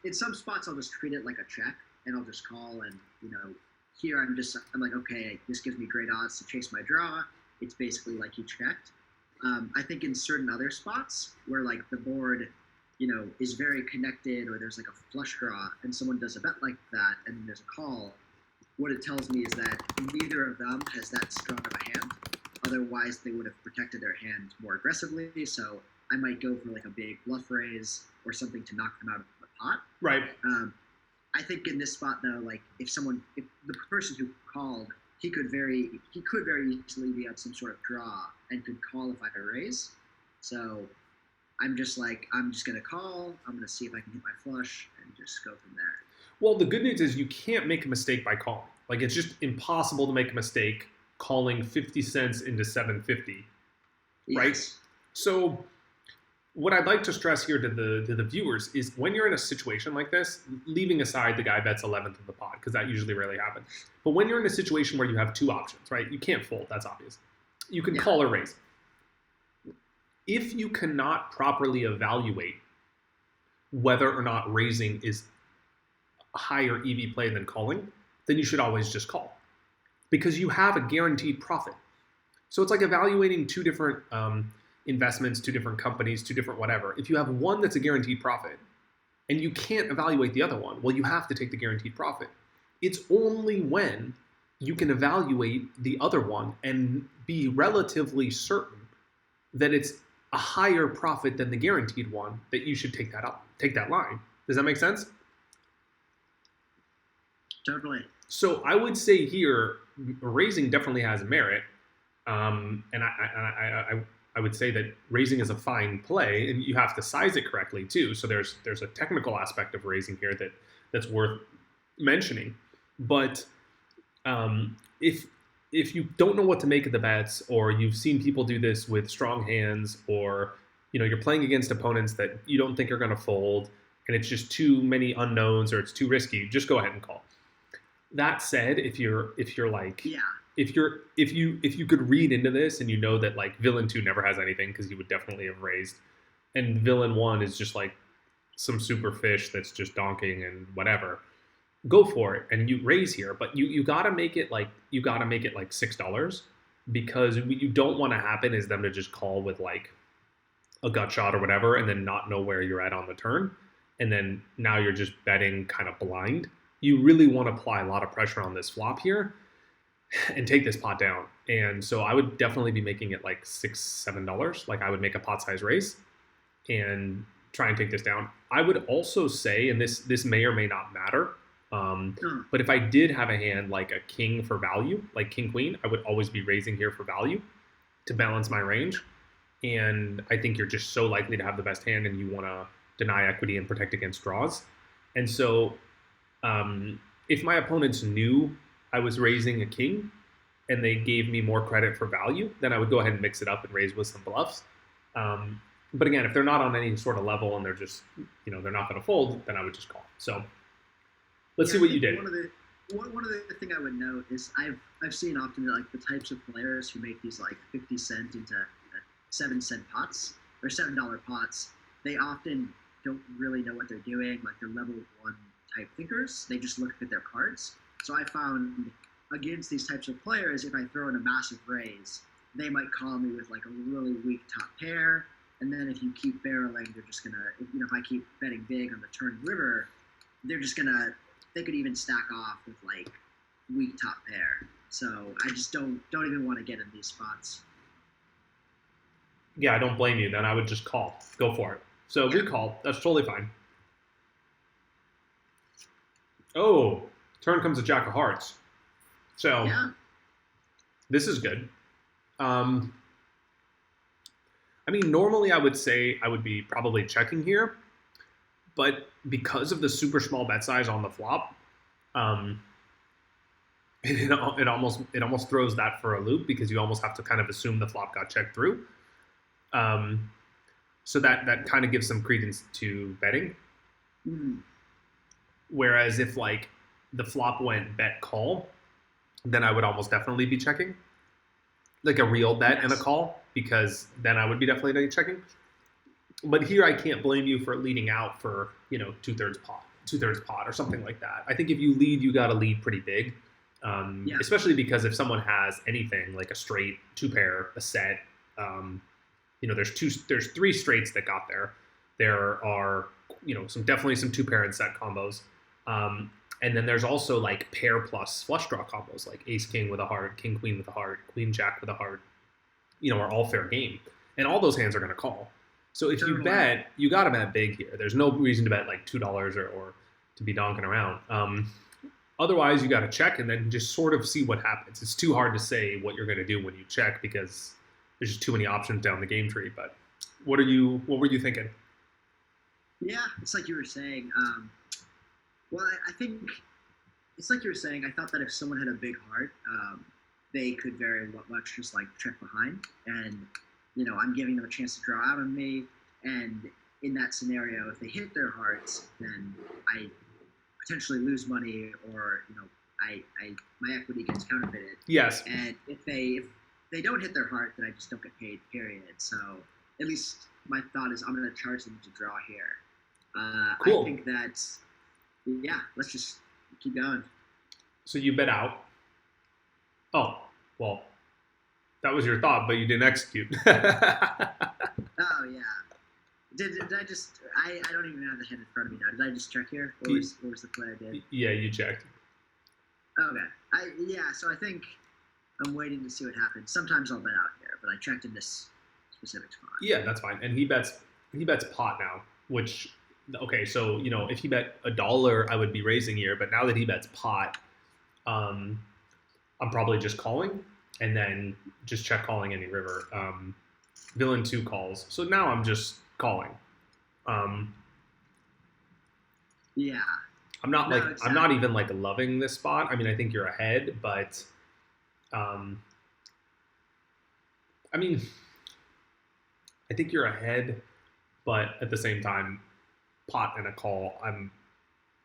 in some spots I'll just treat it like a check and I'll just call, and here I'm like, okay, this gives me great odds to chase my draw. It's basically like he checked. I think in certain other spots where like the board, is very connected, or there's like a flush draw and someone does a bet like that and there's a call, what it tells me is that neither of them has that strong of a hand. Otherwise, they would have protected their hand more aggressively. So I might go for like a big bluff raise or something to knock them out of the pot. Right. I think in this spot though, like if the person who called, he could very easily be on some sort of draw and could call if I raise. So I'm just gonna call. I'm gonna see if I can hit my flush and just go from there. Well, the good news is you can't make a mistake by calling. Like, it's just impossible to make a mistake calling 50 cents into 750, right? Yes. So what I'd like to stress here to the viewers is when you're in a situation like this, leaving aside the guy bets 11th of the pot, because that usually rarely happens. But when you're in a situation where you have two options, right? You can't fold, that's obvious. You can call or raise. If you cannot properly evaluate whether or not raising is a higher EV play than calling, then you should always just call, because you have a guaranteed profit. So it's like evaluating two different investments, two different companies, two different whatever. If you have one that's a guaranteed profit and you can't evaluate the other one, well, you have to take the guaranteed profit. It's only when you can evaluate the other one and be relatively certain that it's a higher profit than the guaranteed one that you should take that line. Does that make sense? Totally. So I would say here, raising definitely has merit, and I would say that raising is a fine play, and you have to size it correctly too. So there's a technical aspect of raising here that's worth mentioning. But if you don't know what to make of the bets, or you've seen people do this with strong hands, or you're playing against opponents that you don't think are going to fold, and it's just too many unknowns or it's too risky, just go ahead and call. That said, if you could read into this and you know that like villain 2 never has anything because he would definitely have raised, and villain 1 is just like some super fish that's just donking and whatever, go for it and you raise here. But you gotta make it like $6, because what you don't want to happen is them to just call with like a gut shot or whatever and then not know where you're at on the turn, and then now you're just betting kind of blind. You really want to apply a lot of pressure on this flop here and take this pot down. And so I would definitely be making it like $6, $7. Like I would make a pot size raise and try and take this down. I would also say, and this may or may not matter, but if I did have a hand like a king for value, like king queen, I would always be raising here for value to balance my range. And I think you're just so likely to have the best hand and you want to deny equity and protect against draws. And so if my opponents knew I was raising a king and they gave me more credit for value, then I would go ahead and mix it up and raise with some bluffs. But again, if they're not on any sort of level and they're just, they're not going to fold, then I would just call. So let's see what you did. One of the thing I would note is I've seen often that like the types of players who make these like 50 cent into 7-cent pots or $7 pots, they often don't really know what they're doing. Like they're level 1 type thinkers. They just look at their cards. So I found against these types of players, if I throw in a massive raise, they might call me with like a really weak top pair. And then if you keep barreling, they're just gonna, if I keep betting big on the turn river, they could even stack off with like weak top pair. So I just don't even want to get in these spots. Yeah, I don't blame you. Then I would just call. Go for it. So we call. That's totally fine. Oh, Turn comes a jack of hearts. So Yeah. this is good. I mean, normally I would say I would be probably checking here, but because of the super small bet size on the flop, um, it almost throws that for a loop because you almost have to kind of assume the flop got checked through. Um, so that kind of gives some credence to betting. Mm. Whereas if like the flop went bet call, then I would almost definitely be checking, like a real bet and a Yes. call, because then I would be definitely checking. But here I can't blame you for leading out for two-thirds pot or something like that. I think if you lead, you got to lead pretty big, Yeah. especially because if someone has anything like a straight, two pair, a set, there's three straights that got there. There are definitely some two pair and set combos, and then there's also like pair plus flush draw combos like ace king with a heart, king queen with a heart, queen jack with a heart, are all fair game, and all those hands are going to call. So if you bet, you got to bet big here. There's no reason to bet like $2 or to be donking around. Otherwise, you got to check and then just sort of see what happens. It's too hard to say what you're going to do when you check because there's just too many options down the game tree. But what were you thinking? Yeah, it's like you were saying. Well, I think it's like you were saying. I thought that if someone had a big heart, they could very much just like check behind, and I'm giving them a chance to draw out on me. And in that scenario, if they hit their hearts, then I potentially lose money, or my equity gets counterfeited. Yes. And if they don't hit their heart, then I just don't get paid. Period. So at least my thought is I'm going to charge them to draw here. Cool. I think that's let's just keep going. So you bet out. Oh, well, that was your thought, but you didn't execute. Oh yeah. Did I just? I don't even have the hand in front of me now. Did I just check here? What was the play I did? Yeah, you checked. Okay. So I think I'm waiting to see what happens. Sometimes I'll bet out here, but I checked in this specific spot. Yeah, that's fine. And he bets pot now, which okay, so if he bet $1, I would be raising here, but now that he bets pot, I'm probably just calling and then just check calling any river. Villain 2 calls. So now I'm just calling. Yeah. I'm not even like loving this spot. I mean, I think you're ahead, but I mean, I think you're ahead, but at the same time, pot and a call, I'm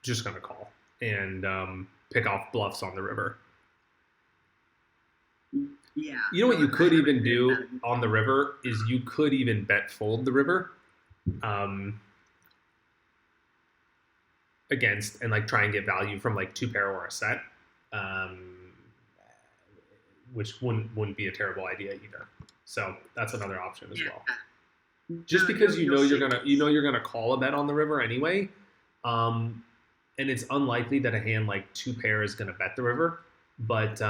just gonna call and pick off bluffs on the river. Yeah. You know what you could even do on the river is you could even bet fold the river against and like try and get value from like two pair or a set, which wouldn't be a terrible idea either. So that's another option as well. Just because you're gonna call a bet on the river anyway, and it's unlikely that a hand like two pair is gonna bet the river, but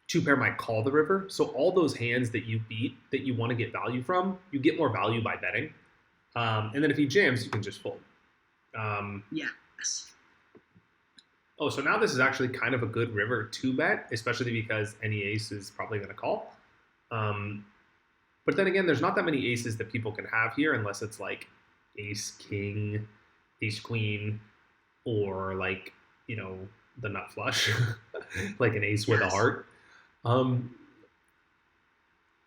two pair might call the river. So all those hands that you beat that you want to get value from, you get more value by betting. And then if he jams, you can just fold. Yes. Oh, so now this is actually kind of a good river to bet, especially because any ace is probably going to call. But then again, there's not that many aces that people can have here unless it's like ace king, ace queen, or like, the nut flush, like an ace with a heart.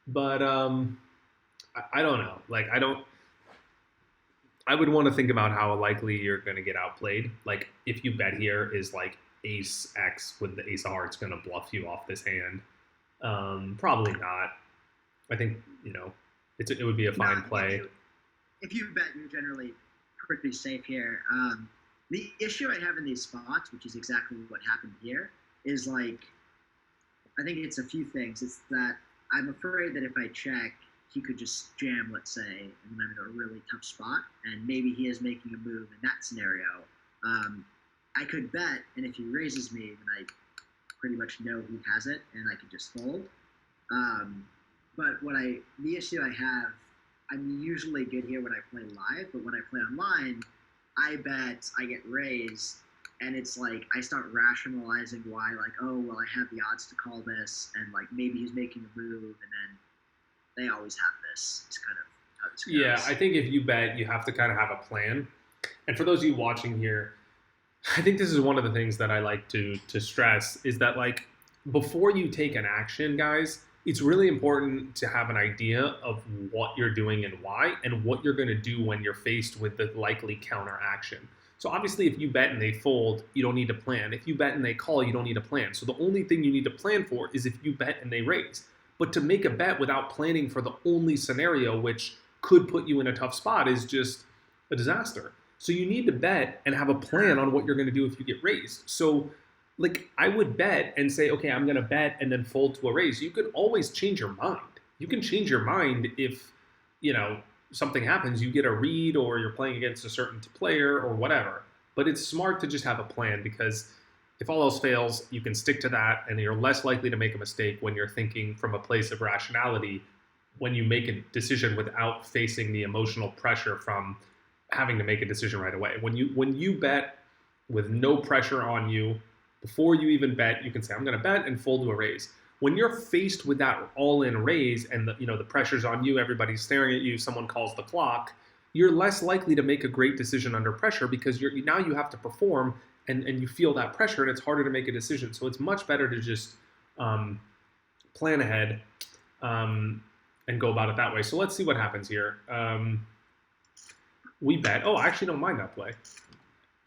But I don't know. Like, I would want to think about how likely you're going to get outplayed. Like, if you bet here is like ace X with the ace of hearts going to bluff you off this hand. Probably not. I think, it would be a fine play. If you bet, you're generally pretty safe here. The issue I have in these spots, which is exactly what happened here, is like, I think it's a few things. It's that I'm afraid that if I check, he could just jam, let's say, and then I'm in a really tough spot, and maybe he is making a move in that scenario. I could bet, and if he raises me, then I pretty much know he has it, and I could just fold. But the issue I have, I'm usually good here when I play live, but when I play online, I bet, I get raised, and it's like I start rationalizing why, like, oh well, I have the odds to call this, and like maybe he's making a move, and then they always have this. It's kind of how this Yeah, goes. I think if you bet, you have to kind of have a plan. And for those of you watching here, I think this is one of the things that I like to stress is that like before you take an action, guys, it's really important to have an idea of what you're doing and why, and what you're going to do when you're faced with the likely counter action. So obviously, if you bet and they fold, you don't need a plan. If you bet and they call, you don't need a plan. So the only thing you need to plan for is if you bet and they raise. But to make a bet without planning for the only scenario, which could put you in a tough spot, is just a disaster. So you need to bet and have a plan on what you're going to do if you get raised. So like I would bet and say, okay, I'm going to bet and then fold to a raise. You can always change your mind. You can change your mind if, you know, something happens, you get a read or you're playing against a certain player or whatever. But it's smart to just have a plan because if all else fails, you can stick to that and you're less likely to make a mistake when you're thinking from a place of rationality when you make a decision without facing the emotional pressure from having to make a decision right away. When you bet with no pressure on you, before you even bet, you can say, I'm going to bet and fold to a raise. When you're faced with that all-in raise and the pressure's on you, everybody's staring at you, someone calls the clock, you're less likely to make a great decision under pressure because now you have to perform and you feel that pressure and it's harder to make a decision. So it's much better to just plan ahead and go about it that way. So let's see what happens here. We bet. Oh, I actually don't mind that play.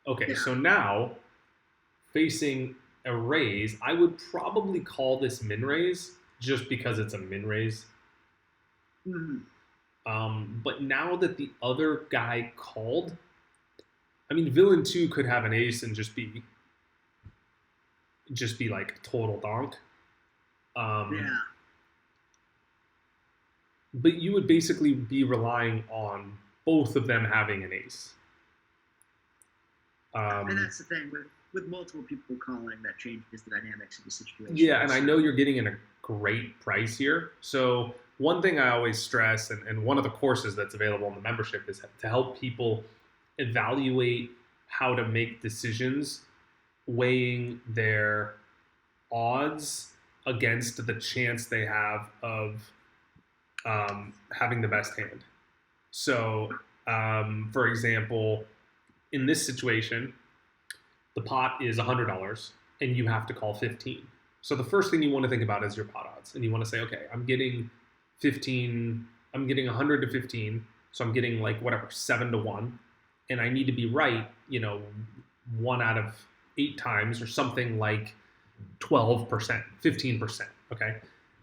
Okay, Yeah. so now facing a raise, I would probably call this min raise just because it's a min raise. Mhm. But now that the other guy called, I mean, villain 2 could have an ace and just be like total donk. Yeah. But you would basically be relying on both of them having an ace. And that's the thing with multiple people calling, that changes the dynamics of the situation. Yeah, and I know you're getting in a great price here. So one thing I always stress, and one of the courses that's available in the membership is to help people evaluate how to make decisions weighing their odds against the chance they have of having the best hand. So, for example, in this situation, the pot is $100 and you have to call 15. So the first thing you want to think about is your pot odds, and you want to say, okay, I'm getting 15, I'm getting 100 to 15, so I'm getting like whatever 7 to 1, and I need to be right, 1 out of 8 times or something like 12%, 15%. Okay.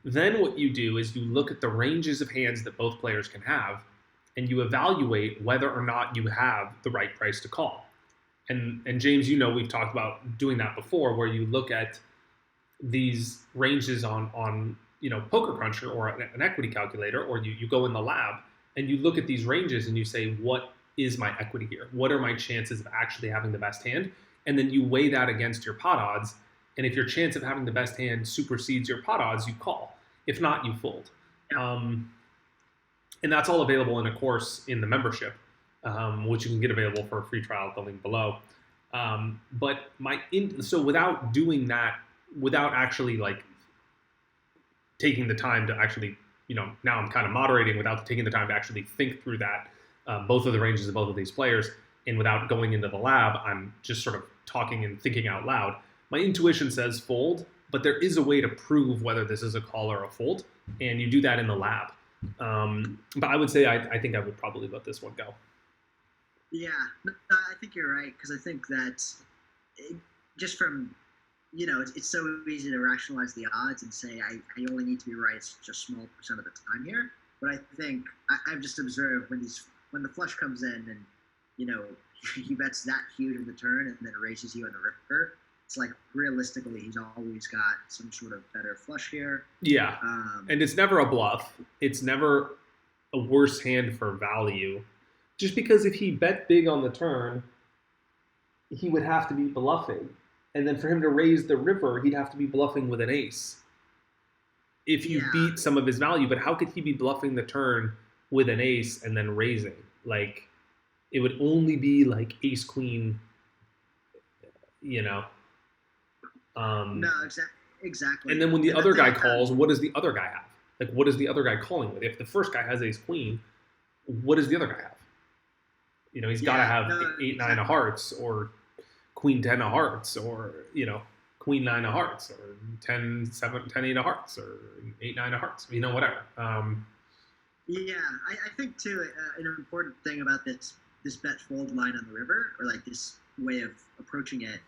Then what you do is you look at the ranges of hands that both players can have, and you evaluate whether or not you have the right price to call. And James, we've talked about doing that before, where you look at these ranges on Poker Cruncher or an equity calculator, or you go in the lab and you look at these ranges and you say, what is my equity here? What are my chances of actually having the best hand? And then you weigh that against your pot odds. And if your chance of having the best hand supersedes your pot odds, you call. If not, you fold. Yeah. And that's all available in a course in the membership, which you can get available for a free trial at the link below. So without doing that, without actually like taking the time to actually, now I'm kind of moderating without taking the time to actually think through that, both of the ranges of both of these players, and without going into the lab, I'm just sort of talking and thinking out loud. My intuition says fold, but there is a way to prove whether this is a call or a fold, and you do that in the lab. But I would say I think I would probably let this one go. Yeah, no, I think you're right, because I think that just from, it's so easy to rationalize the odds and say I only need to be right just a small percent of the time here. But I think I've just observed when the flush comes in and, he bets that huge in the turn and then raises you on the river, it's like realistically he's always got some sort of better flush here. Yeah, and it's never a bluff. It's never a worse hand for value. Just because if he bet big on the turn, he would have to be bluffing. And then for him to raise the river, he'd have to be bluffing with an ace. If you beat some of his value, but how could he be bluffing the turn with an ace and then raising? Like, it would only be like ace queen, you know. No, exactly. And then when the And the other thing guy with calls, what does the other guy have? Like, what is the other guy calling with? If the first guy has ace queen, what does the other guy have? He's got to yeah, have no, 8 9 of exactly. hearts, or queen 10 of hearts, or queen 9 of hearts, or 10 7 10 8 of hearts, or 8 9 of hearts. Whatever. Yeah, I think too. An important thing about this bet fold line on the river, or like this way of approaching it,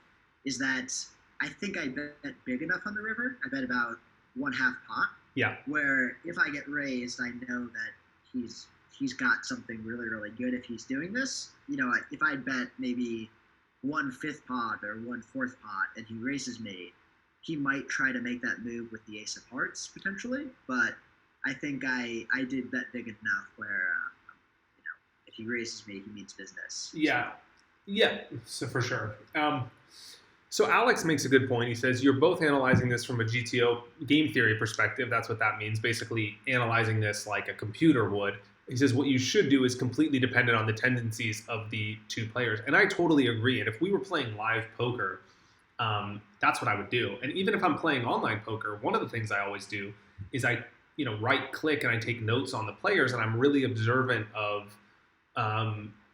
is that I think I bet big enough on the river. I bet about 1/2 pot. Yeah. Where if I get raised, I know that he's got something really really good if he's doing this. If I bet maybe 1/5 pot or 1/4 pot and he raises me, he might try to make that move with the ace of hearts potentially, but I think I did bet big enough where if he raises me, he means business. Yeah. Yeah. So for sure. So Alex makes a good point. He says you're both analyzing this from a GTO game theory perspective. That's what that means. Basically, analyzing this like a computer would. He says what you should do is completely dependent on the tendencies of the two players, and I totally agree. And if we were playing live poker, that's what I would do. And even if I'm playing online poker, one of the things I always do is I right click and I take notes on the players, and I'm really observant of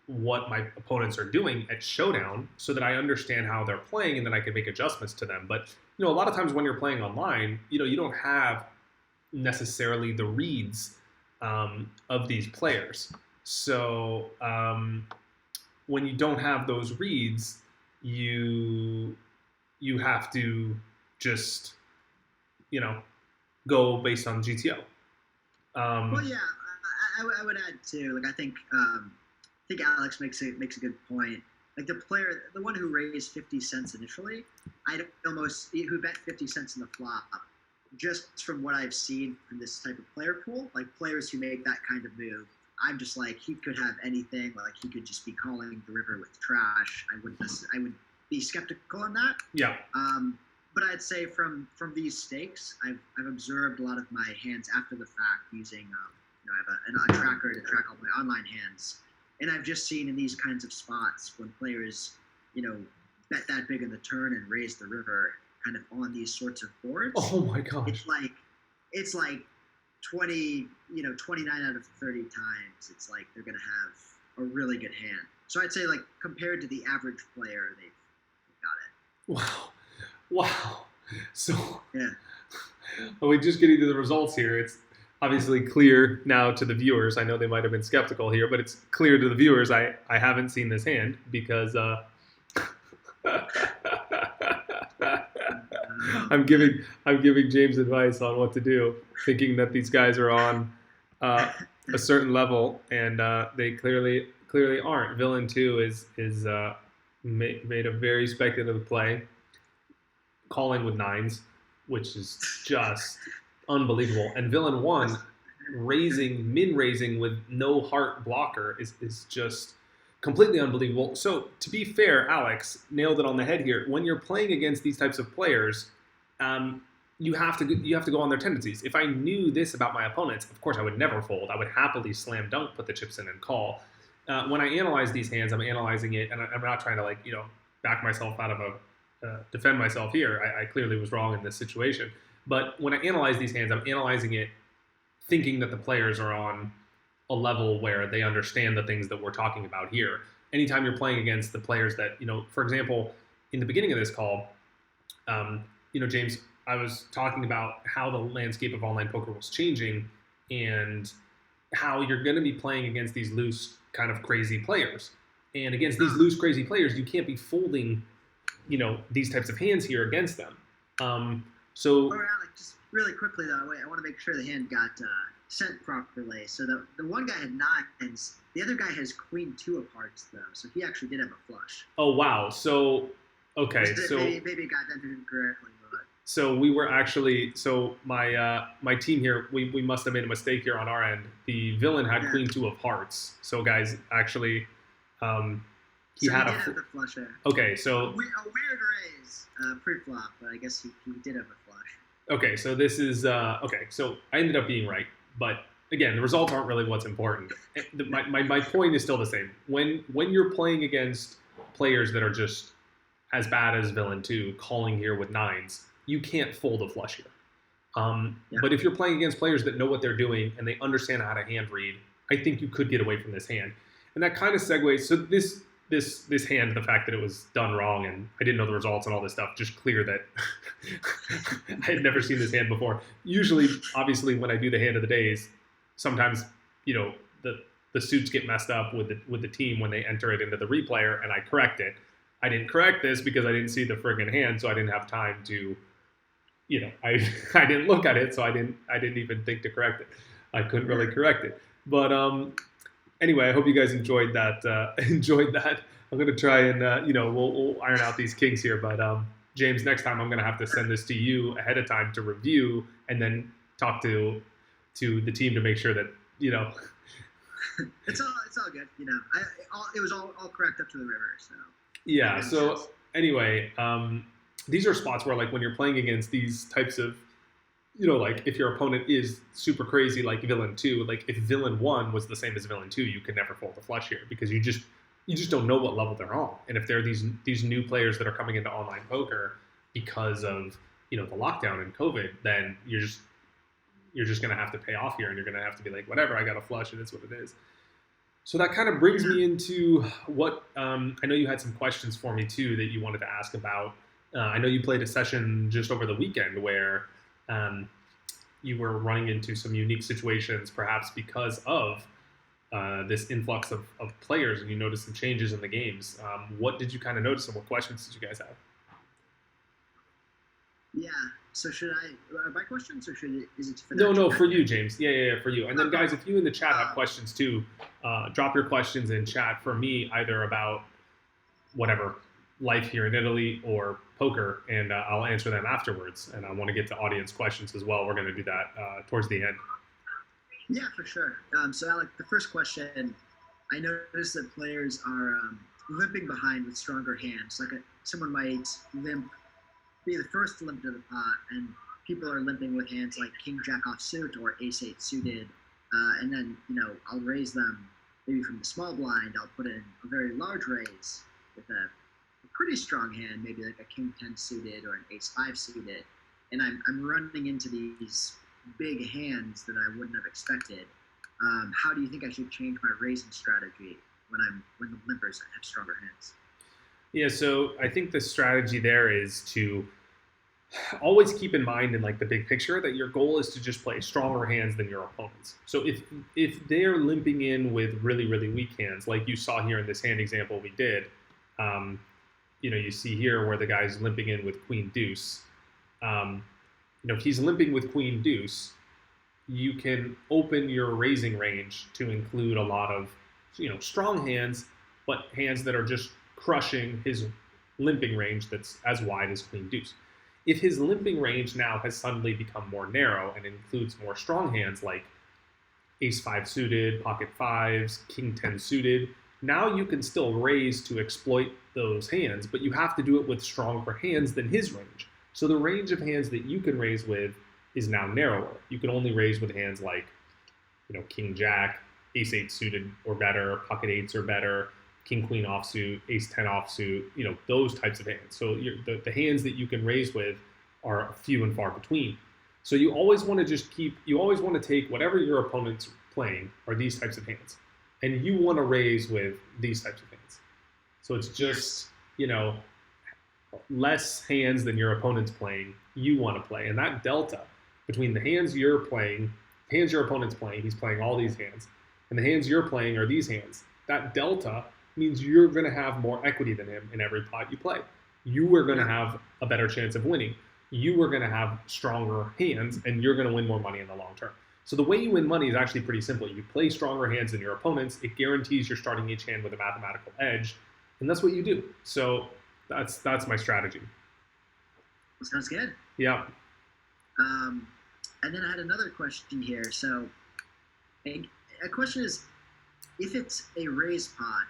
what my opponents are doing at showdown, so that I understand how they're playing, and then I can make adjustments to them. But a lot of times when you're playing online, you don't have necessarily the reads of these players. So when you don't have those reads, you have to just go based on GTO. Well, yeah, I would add too. Like I think Alex makes a good point. Like the one who raised 50 cents initially, who bet 50 cents in the flop. Just from what I've seen from this type of player pool, like players who make that kind of move, I'm just like he could have anything. Like he could just be calling the river with trash. I would be skeptical on that. Yeah. But I'd say from these stakes, I've observed a lot of my hands after the fact using I have a tracker to track all my online hands, and I've just seen in these kinds of spots when players bet that big in the turn and raise the river kind of on these sorts of boards. Oh my gosh! It's like 29 out of 30 times. It's like they're gonna have a really good hand. So I'd say like compared to the average player, they've got it. Wow. So yeah. We're just getting to the results here. It's obviously clear now to the viewers. I know they might have been skeptical here, but it's clear to the viewers. I haven't seen this hand because I'm giving James advice on what to do, thinking that these guys are on a certain level, and they clearly aren't. Villain 2 is made a very speculative play, calling with nines, which is just unbelievable. And Villain 1 min raising with no heart blocker is just completely unbelievable. So to be fair, Alex nailed it on the head here. When you're playing against these types of players, you have to go on their tendencies. If I knew this about my opponents, of course I would never fold. I would happily slam dunk, put the chips in, and call. When I analyze these hands, I'm analyzing it, and I'm not trying to back myself out of defend myself here. I clearly was wrong in this situation. But when I analyze these hands, I'm analyzing it thinking that the players are on a level where they understand the things that we're talking about here. Anytime you're playing against the players that, for example, in the beginning of this call, James, I was talking about how the landscape of online poker was changing and how you're going to be playing against these loose kind of crazy players. And against these loose crazy players, you can't be folding these types of hands here against them. So, Alec, just really quickly though, I want to make sure the hand got sent properly. So the one guy had nines, the other guy has queen 2 of hearts though, so he actually did have a flush. Oh wow! So okay, so maybe it got entered incorrectly. So we were actually my team here. We must have made a mistake here on our end. The villain had queen 2 of hearts. So guys, actually, he had the flush there. Okay, so a weird raise pre-flop, but I guess he did have a flush. Okay, so this is okay. So I ended up being right, but again, the results aren't really what's important. My point is still the same. When you're playing against players that are just as bad as villain 2, calling here with nines, you can't fold a flush here. Yeah. But if you're playing against players that know what they're doing and they understand how to hand read, I think you could get away from this hand. And that kind of segues. So this hand, the fact that it was done wrong and I didn't know the results and all this stuff, just clear that I had never seen this hand before. Usually, obviously, when I do the hand of the days, sometimes the suits get messed up with the team when they enter it into the replayer, and I correct it. I didn't correct this because I didn't see the friggin' hand, so I didn't have time to, I didn't look at it, so I didn't even think to correct it. I couldn't really correct it. But anyway, I hope you guys enjoyed that. Enjoyed that. I'm gonna try and we'll iron out these kinks here. But James, next time I'm gonna have to send this to you ahead of time to review, and then talk to the team to make sure that It's all good. It was all correct up to the river. So yeah. So anyway, these are spots where, like, when you're playing against these types of, like, if your opponent is super crazy, like villain 2, like if villain 1 was the same as villain 2, you could never fold the flush here because you just don't know what level they're on. And if they're these new players that are coming into online poker because of the lockdown and COVID, then you're just gonna have to pay off here, and you're gonna have to be like, whatever, I got a flush, and it's what it is. So that kind of brings me into what I know you had some questions for me too that you wanted to ask about. I know you played a session just over the weekend where you were running into some unique situations, perhaps because of this influx of players, and you noticed some changes in the games. What did you kind of notice, and what questions did you guys have? Yeah. So should my questions, or is it for No, for you, James. Yeah, for you. And then, guys, if you in the chat have questions too, drop your questions in chat for me, either about whatever, life here in Italy or poker, and I'll answer them afterwards. And I want to get to audience questions as well. We're going to do that towards the end. Yeah, for sure. So, Alec, the first question, I noticed that players are limping behind with stronger hands. Like someone might be the first to limp to the pot, and people are limping with hands like King Jack offsuit or Ace 8 suited, and then I'll raise them maybe from the small blind. I'll put in a very large raise with a pretty strong hand, maybe like a King 10 suited or an Ace 5 suited, and I'm running into these big hands that I wouldn't have expected. How do you think I should change my raising strategy when the limpers have stronger hands? Yeah, so I think the strategy there is to always keep in mind, in like the big picture, that your goal is to just play stronger hands than your opponents. So if they're limping in with really, really weak hands, like you saw here in this hand example we did, you see here where the guy's limping in with Queen Deuce. If he's limping with Queen Deuce, you can open your raising range to include a lot of strong hands, but hands that are just crushing his limping range that's as wide as Queen Deuce. If his limping range now has suddenly become more narrow and includes more strong hands like Ace 5 suited, Pocket 5s, King 10 suited, now you can still raise to exploit those hands, but you have to do it with stronger hands than his range. So the range of hands that you can raise with is now narrower. You can only raise with hands like King Jack, Ace 8 suited or better, Pocket 8s or better, King Queen offsuit, Ace 10 offsuit, those types of hands. So the hands that you can raise with are few and far between. So you always want to take whatever your opponent's playing are these types of hands, and you want to raise with these types of hands. So it's just, less hands than your opponent's playing, you want to play. And that delta between the hands you're playing, hands your opponent's playing, he's playing all these hands, and the hands you're playing are these hands, that delta means you're going to have more equity than him in every pot you play. You are going to have a better chance of winning. You are going to have stronger hands, and you're going to win more money in the long term. So the way you win money is actually pretty simple. You play stronger hands than your opponents. It guarantees you're starting each hand with a mathematical edge, and that's what you do. So that's my strategy. Sounds good. Yeah. And then I had another question here. So a question is, if it's a raised pot,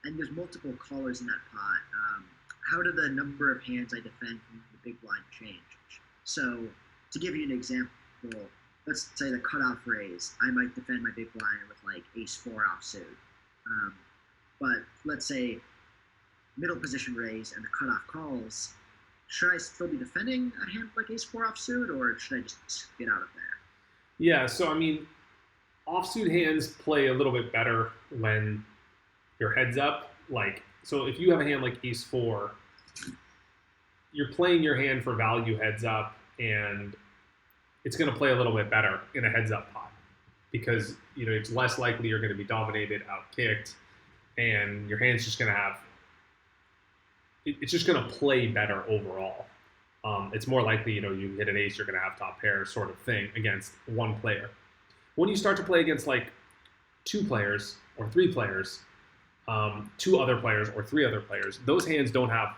and there's multiple callers in that pot, how do the number of hands I defend from the big blind change? So to give you an example, let's say the cutoff raise, I might defend my big blind with like Ace 4 offsuit. But let's say middle position raise and the cutoff calls, should I still be defending a hand like ace-4 offsuit, or should I just get out of there? Yeah, so I mean, offsuit hands play a little bit better when your head's up. Like, so if you have a hand like ace-4, you're playing your hand for value heads up, and it's going to play a little bit better in a heads up pot because it's less likely you're going to be dominated, outkicked, and your hand's just going to have it's just going to play better overall. It's more likely you hit an ace, you're going to have top pair sort of thing against one player. When you start to play against like two players or three players, two other players or three other players, those hands don't have.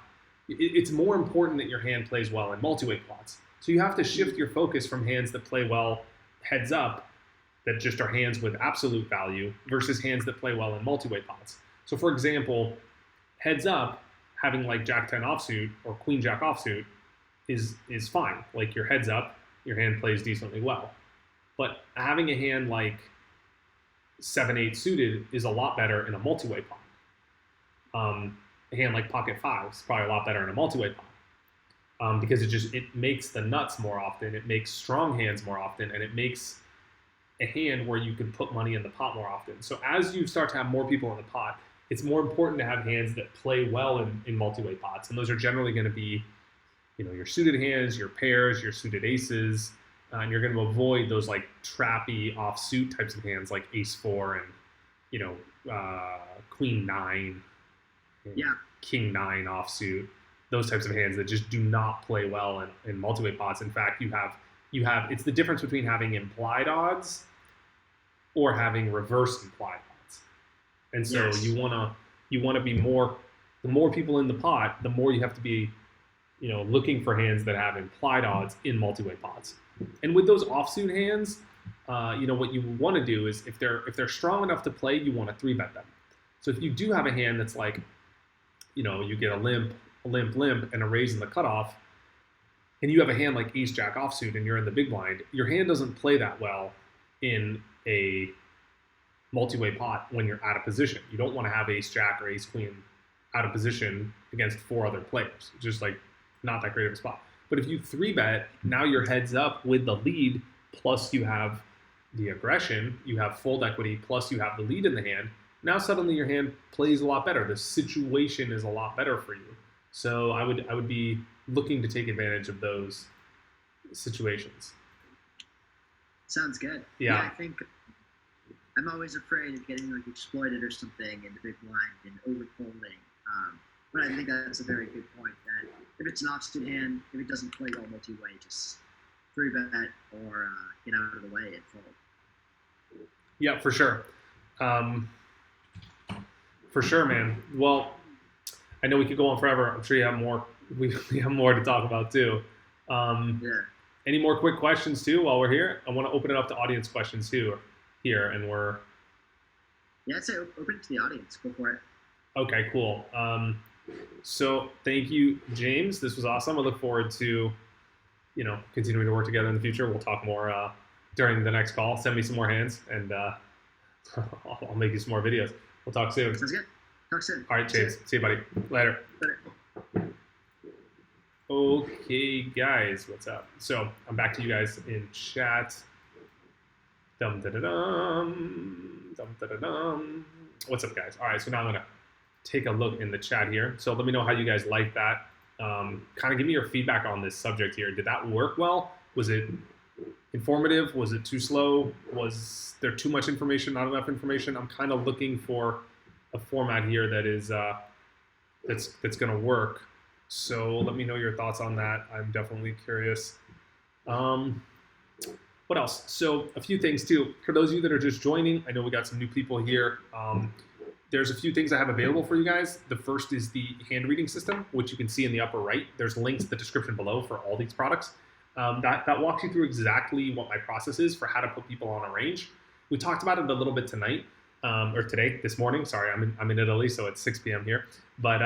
It's more important that your hand plays well in multi-way pots. So you have to shift your focus from hands that play well heads up, that just are hands with absolute value, versus hands that play well in multi-way pots. So for example, heads up, having like Jack-10 offsuit or Queen-Jack offsuit is fine. Like your heads up, your hand plays decently well. But having a hand like 7-8 suited is a lot better in a multi-way pot. A hand like pocket 5 is probably a lot better in a multi-way pot. Because it makes the nuts more often, it makes strong hands more often, and it makes a hand where you can put money in the pot more often. So as you start to have more people in the pot, it's more important to have hands that play well in multi-way pots, and those are generally going to be, your suited hands, your pairs, your suited aces, and you're going to avoid those like trappy offsuit types of hands like ace-4 and queen-9, king-9 offsuit. Those types of hands that just do not play well in multi-way pots. In fact, you have it's the difference between having implied odds or having reverse implied odds. And so you want to be more, the more people in the pot, the more you have to be, looking for hands that have implied odds in multi-way pots. And with those offsuit hands, what you want to do is if they're strong enough to play, you want to 3-bet them. So if you do have a hand that's like, you get a limp, and a raise in the cutoff, and you have a hand like ace-jack offsuit and you're in the big blind, your hand doesn't play that well in a multi-way pot when you're out of position. You don't want to have ace-jack or ace-queen out of position against 4 other players. It's just like not that great of a spot. But if you 3-bet, now your head's up with the lead, plus you have the aggression, you have fold equity, plus you have the lead in the hand. Now suddenly your hand plays a lot better. The situation is a lot better for you. So I would be looking to take advantage of those situations. Sounds good. Yeah. I think I'm always afraid of getting like exploited or something in the big blind and overfolding. But I think that's a very good point. That if it's an offsuit hand, if it doesn't play well multi-way, just 3-bet or get out of the way and fold. Yeah, for sure. For sure, man. Well, I know we could go on forever. I'm sure you have more. We have more to talk about too. Any more quick questions too while we're here? I want to open it up to audience questions too here, and we're. Yeah, I'd say open it to the audience. Go for it. Okay, cool. So thank you, James. This was awesome. I look forward to, continuing to work together in the future. We'll talk more during the next call. Send me some more hands, and I'll make you some more videos. We'll talk soon. Sounds good. Talk soon. All right, James. See you, buddy. Later. Okay, guys, what's up? So I'm back to you guys in chat. Dum-da-da-dum. Dum-da-da-dum. What's up, guys? All right, so now I'm going to take a look in the chat here. So let me know how you guys like that. Kind of give me your feedback on this subject here. Did that work well? Was it informative? Was it too slow? Was there too much information, not enough information? I'm kind of looking for a format here that is that's going to work. So let me know your thoughts on that. I'm definitely curious. What else? So a few things too. For those of you that are just joining, I know we got some new people here. There's a few things I have available for you guys. The first is the hand reading system, which you can see in the upper right. There's links in the description below for all these products. That walks you through exactly what my process is for how to put people on a range. We talked about it a little bit tonight, or today, this morning. Sorry, I'm in Italy, so it's 6 p.m. here. But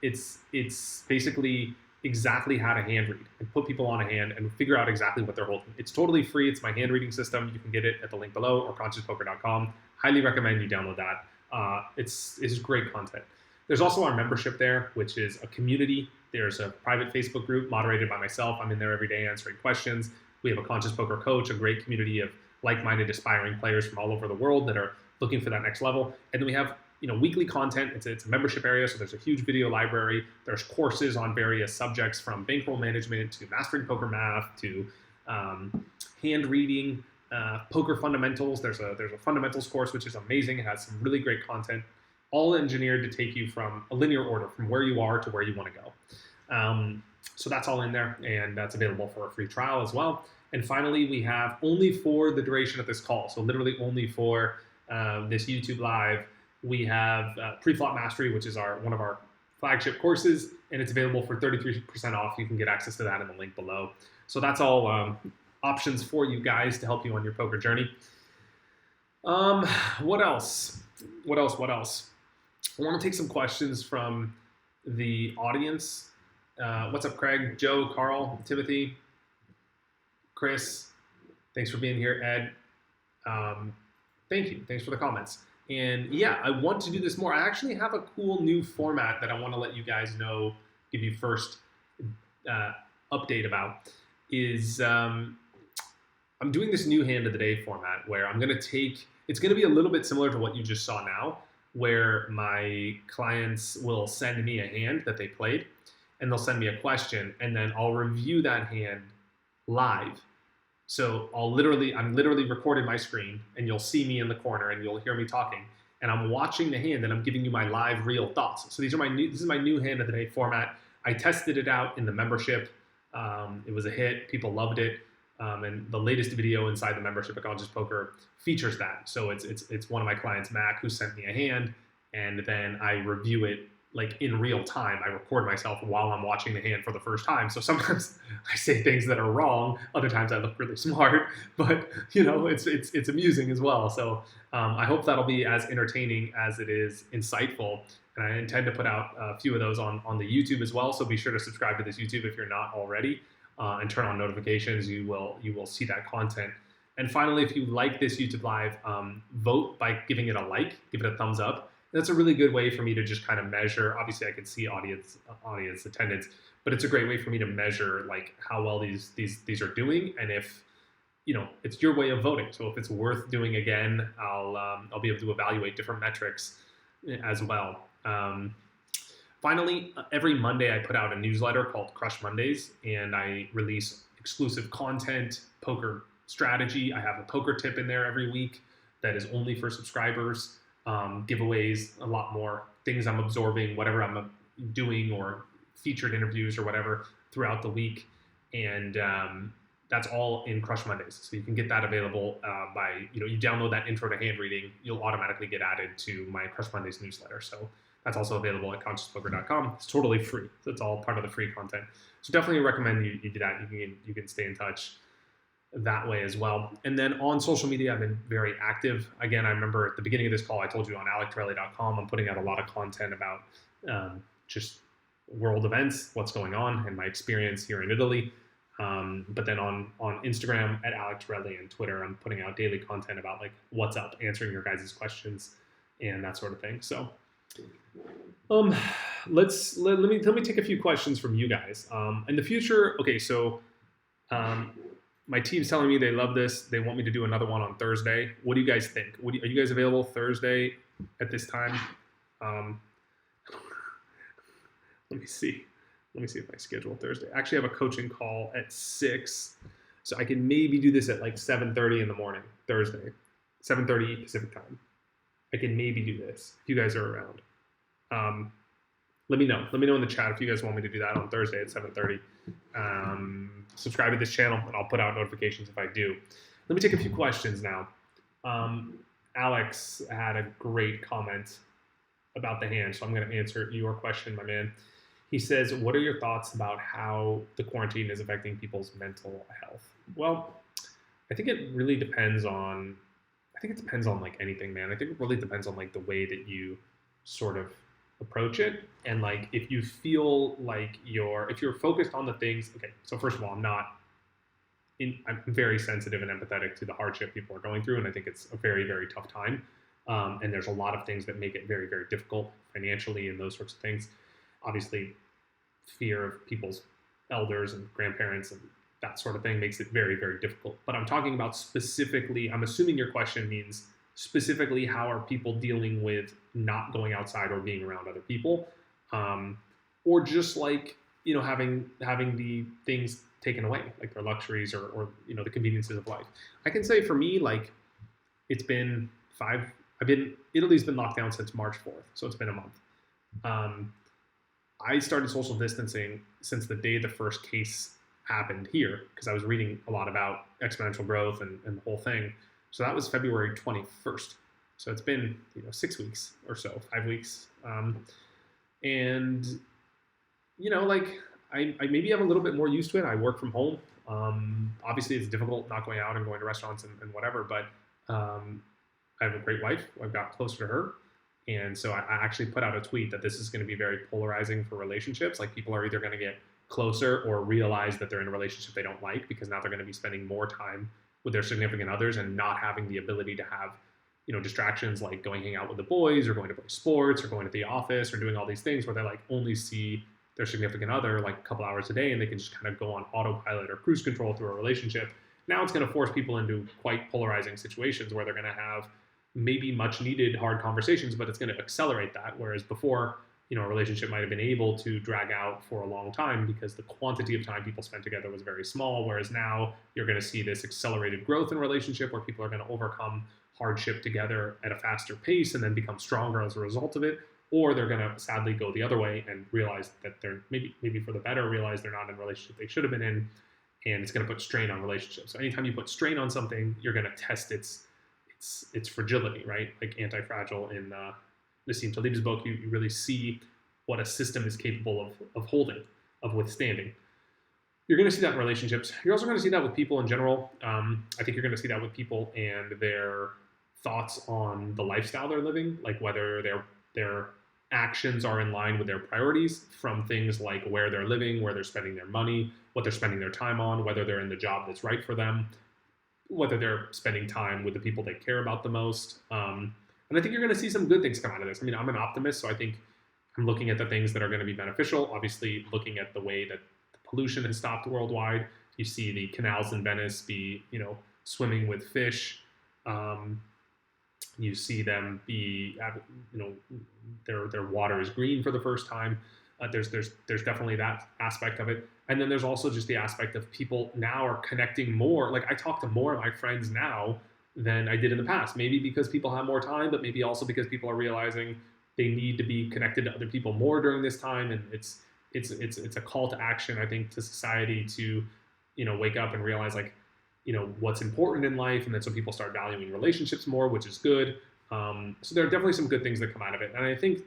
it's basically exactly how to hand read and put people on a hand and figure out exactly what they're holding. It's totally free. It's my hand reading system. You can get it at the link below or consciouspoker.com. Highly recommend you download that. It's great content. There's also our membership there, which is a community. There's a private Facebook group moderated by myself. I'm in there every day answering questions. We have a Conscious Poker Coach, a great community of like-minded, aspiring players from all over the world that are looking for that next level. And then we have weekly content. It's a membership area, so there's a huge video library. There's courses on various subjects from bankroll management to mastering poker math to hand reading, poker fundamentals. There's a fundamentals course which is amazing. It has some really great content, all engineered to take you from a linear order from where you are to where you want to go. So that's all in there, and that's available for a free trial as well. And finally, we have only for the duration of this call, so literally only for this YouTube live, we have Pre-Flop Mastery, which is one of our flagship courses, and it's available for 33% off. You can get access to that in the link below. So that's all options for you guys to help you on your poker journey. What else? I want to take some questions from the audience. What's up, Craig, Joe, Carl, Timothy, Chris? Thanks for being here, Ed. Thank you. Thanks for the comments. And yeah, I want to do this more. I actually have a cool new format that I want to let you guys know, give you first update about, is I'm doing this new hand of the day format where I'm going to take, it's going to be a little bit similar to what you just saw now, where my clients will send me a hand that they played, and they'll send me a question, and then I'll review that hand live. So I'm literally recording my screen, and you'll see me in the corner, and you'll hear me talking, and I'm watching the hand, and I'm giving you my live, real thoughts. So this is my new hand of the day format. I tested it out in the membership. It was a hit. People loved it. And the latest video inside the membership at Conscious Poker features that. So it's one of my clients, Mac, who sent me a hand, and then I review it like in real time. I record myself while I'm watching the hand for the first time. So sometimes I say things that are wrong. Other times I look really smart, but it's amusing as well. So I hope that'll be as entertaining as it is insightful. And I intend to put out a few of those on the YouTube as well. So be sure to subscribe to this YouTube if you're not already, and turn on notifications. You will see that content. And finally, if you like this YouTube live, vote by giving it a like, give it a thumbs up. That's a really good way for me to just kind of measure. Obviously, I can see audience attendance, but it's a great way for me to measure like how well these are doing, and if it's your way of voting. So if it's worth doing again, I'll be able to evaluate different metrics as well. Finally, every Monday I put out a newsletter called Crush Mondays, and I release exclusive content, poker strategy. I have a poker tip in there every week that is only for subscribers. Giveaways, a lot more things I'm absorbing, whatever I'm doing, or featured interviews or whatever throughout the week. And that's all in Crush Mondays. So you can get that available by, you download that intro to hand reading, you'll automatically get added to my Crush Mondays newsletter. So that's also available at consciouspoker.com. It's totally free. So it's all part of the free content. So definitely recommend you do that. You can stay in touch that way as well. And then on social media, I've been very active. Again, I remember at the beginning of this call, I told you on alectorelli.com, I'm putting out a lot of content about just world events, what's going on, and my experience here in Italy. But then on Instagram at Alec Torelli and Twitter, I'm putting out daily content about like what's up, answering your guys' questions and that sort of thing. So let me take a few questions from you guys. In the future, okay, so my team's telling me they love this. They want me to do another one on Thursday. What do you guys think? Are you guys available Thursday at this time? Let me see if I schedule Thursday. I actually have a coaching call at 6, so I can maybe do this at like 7:30 in the morning, Thursday, 7:30 Pacific time. I can maybe do this if you guys are around. Let me know. Let me know in the chat if you guys want me to do that on Thursday at 7:30. Subscribe to this channel, and I'll put out notifications if I do. Let me take a few questions now. Alex had a great comment about the hand, so I'm going to answer your question, my man. He says, what are your thoughts about how the quarantine is affecting people's mental health? Well, I think it really depends on, like anything, man. I think it really depends on like the way that you sort of approach it. And like, if you feel like if you're focused on the things, okay, so first of all, I'm very sensitive and empathetic to the hardship people are going through. And I think it's a very, very tough time. And there's a lot of things that make it very, very difficult financially and those sorts of things. Obviously, fear of people's elders and grandparents and that sort of thing makes it very, very difficult. But I'm talking about specifically, I'm assuming your question means specifically how are people dealing with not going outside or being around other people, or just like having the things taken away, like their luxuries or the conveniences of life. I can say for me, like it's been five. Italy's been locked down since March 4th, so it's been a month. I started social distancing since the day the first case happened here because I was reading a lot about exponential growth and the whole thing. So that was February 21st. So it's been 6 weeks or so, 5 weeks, and like I maybe have a little bit more used to it. I work from home. Obviously, it's difficult not going out and going to restaurants and whatever, but I have a great wife. I've got closer to her. And so I actually put out a tweet that this is going to be very polarizing for relationships. Like people are either going to get closer or realize that they're in a relationship they don't like because now they're going to be spending more time with their significant others and not having the ability to have distractions like going hang out with the boys or going to play sports or going to the office or doing all these things where they like only see their significant other like a couple hours a day and they can just kind of go on autopilot or cruise control through a relationship. Now it's going to force people into quite polarizing situations where they're going to have maybe much needed hard conversations, but it's going to accelerate that. Whereas before, a relationship might have been able to drag out for a long time because the quantity of time people spent together was very small. Whereas now you're going to see this accelerated growth in relationship where people are going to overcome hardship together at a faster pace and then become stronger as a result of it. Or they're going to sadly go the other way and realize that they're maybe for the better, realize they're not in a relationship they should have been in. And it's going to put strain on relationships. So anytime you put strain on something, you're going to test its fragility, right? Like Anti-Fragile in Nassim Taleb's book, you really see what a system is capable of holding, of withstanding. You're going to see that in relationships. You're also going to see that with people in general. I think you're going to see that with people and their thoughts on the lifestyle they're living, like whether their actions are in line with their priorities, from things like where they're living, where they're spending their money, what they're spending their time on, whether they're in the job that's right for them, whether they're spending time with the people they care about the most. And I think you're going to see some good things come out of this. I mean, I'm an optimist, so I think I'm looking at the things that are going to be beneficial. Obviously, looking at the way that the pollution has stopped worldwide. You see the canals in Venice be, swimming with fish. You see them be, their water is green for the first time. There's definitely that aspect of it. And then there's also just the aspect of people now are connecting more. Like I talk to more of my friends now than I did in the past. Maybe because people have more time, but maybe also because people are realizing they need to be connected to other people more during this time. And it's a call to action, I think, to society to, wake up and realize like, what's important in life. And then so people start valuing relationships more, which is good. So there are definitely some good things that come out of it. And I think,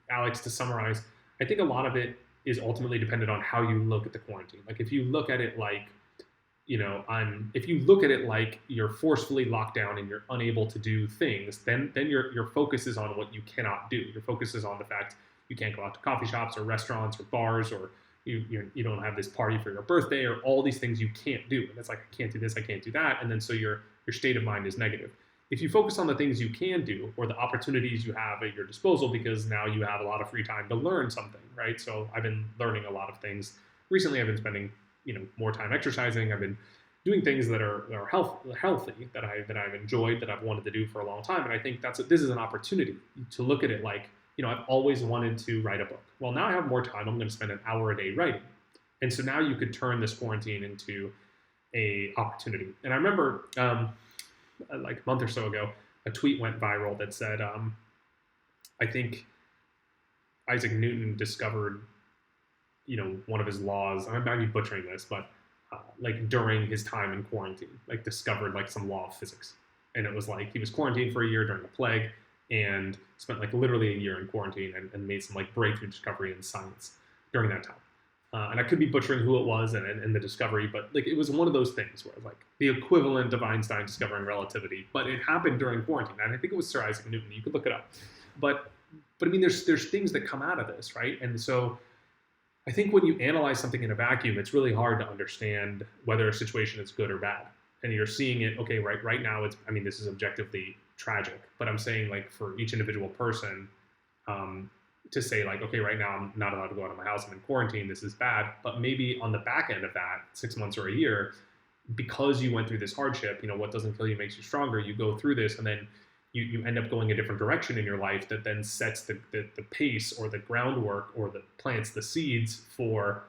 Alex, to summarize, I think a lot of it is ultimately dependent on how you look at the quarantine. Like if you look at it like, if you look at it like you're forcefully locked down and you're unable to do things, then your focus is on what you cannot do. Your focus is on the fact you can't go out to coffee shops or restaurants or bars, or you don't have this party for your birthday, or all these things you can't do. And it's like, I can't do this, I can't do that. And then so your state of mind is negative. If you focus on the things you can do or the opportunities you have at your disposal, because now you have a lot of free time to learn something, right? So I've been learning a lot of things. Recently, I've been spending more time exercising. I've been doing things that are healthy, that I've enjoyed, that I've wanted to do for a long time. And I think this is an opportunity to look at it like, I've always wanted to write a book. Well, now I have more time. I'm going to spend an hour a day writing. And so now you could turn this quarantine into a opportunity. And I remember like a month or so ago, a tweet went viral that said, I think Isaac Newton discovered, one of his laws. I might be butchering this, but like during his time in quarantine, like discovered like some law of physics. And it was like he was quarantined for a year during the plague and spent like literally a year in quarantine and made some like breakthrough discovery in science during that time. And I could be butchering who it was and the discovery, but like it was one of those things where like the equivalent of Einstein discovering relativity, but it happened during quarantine. And I think it was Sir Isaac Newton. You could look it up. But I mean, there's things that come out of this, right? And so I think when you analyze something in a vacuum, it's really hard to understand whether a situation is good or bad. And you're seeing it, okay, right now this is objectively tragic. But I'm saying like for each individual person, um, to say like, okay, right now I'm not allowed to go out of my house. I'm in quarantine. This is bad. But maybe on the back end of that, 6 months or a year, because you went through this hardship, what doesn't kill you makes you stronger. You go through this, and then you end up going a different direction in your life that then sets the pace or the groundwork or the plants the seeds for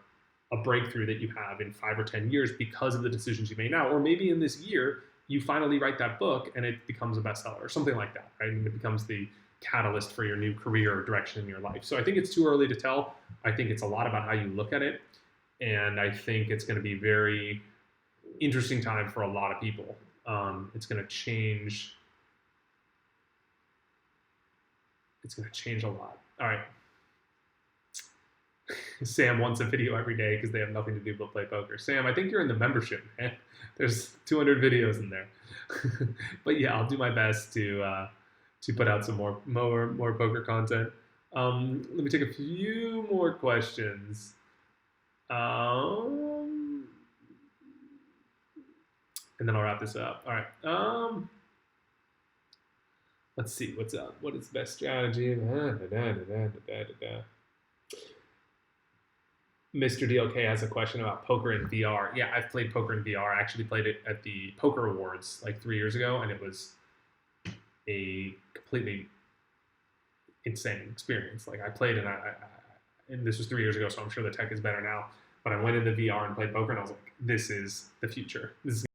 a breakthrough that you have in 5 or 10 years because of the decisions you made now. Or maybe in this year, you finally write that book and it becomes a bestseller or something like that, right? And it becomes the catalyst for your new career or direction in your life. So I think it's too early to tell. I think it's a lot about how you look at it. And I think it's going to be very interesting time for a lot of people. It's going to change. It's going to change a lot. All right. Sam wants a video every day because they have nothing to do but play poker. Sam, I think you're in the membership, man. There's 200 videos in there. But yeah, I'll do my best to put out some more poker content. Let me take a few more questions. And then I'll wrap this up. All right. Let's see what's up. What is the best strategy? Mr. DLK has a question about poker in VR. Yeah, I've played poker in VR. I actually played it at the Poker Awards like 3 years ago, and it was a completely insane experience. Like I played, and this was 3 years ago, so I'm sure the tech is better now. But I went into VR and played poker, and I was like, this is the future. This is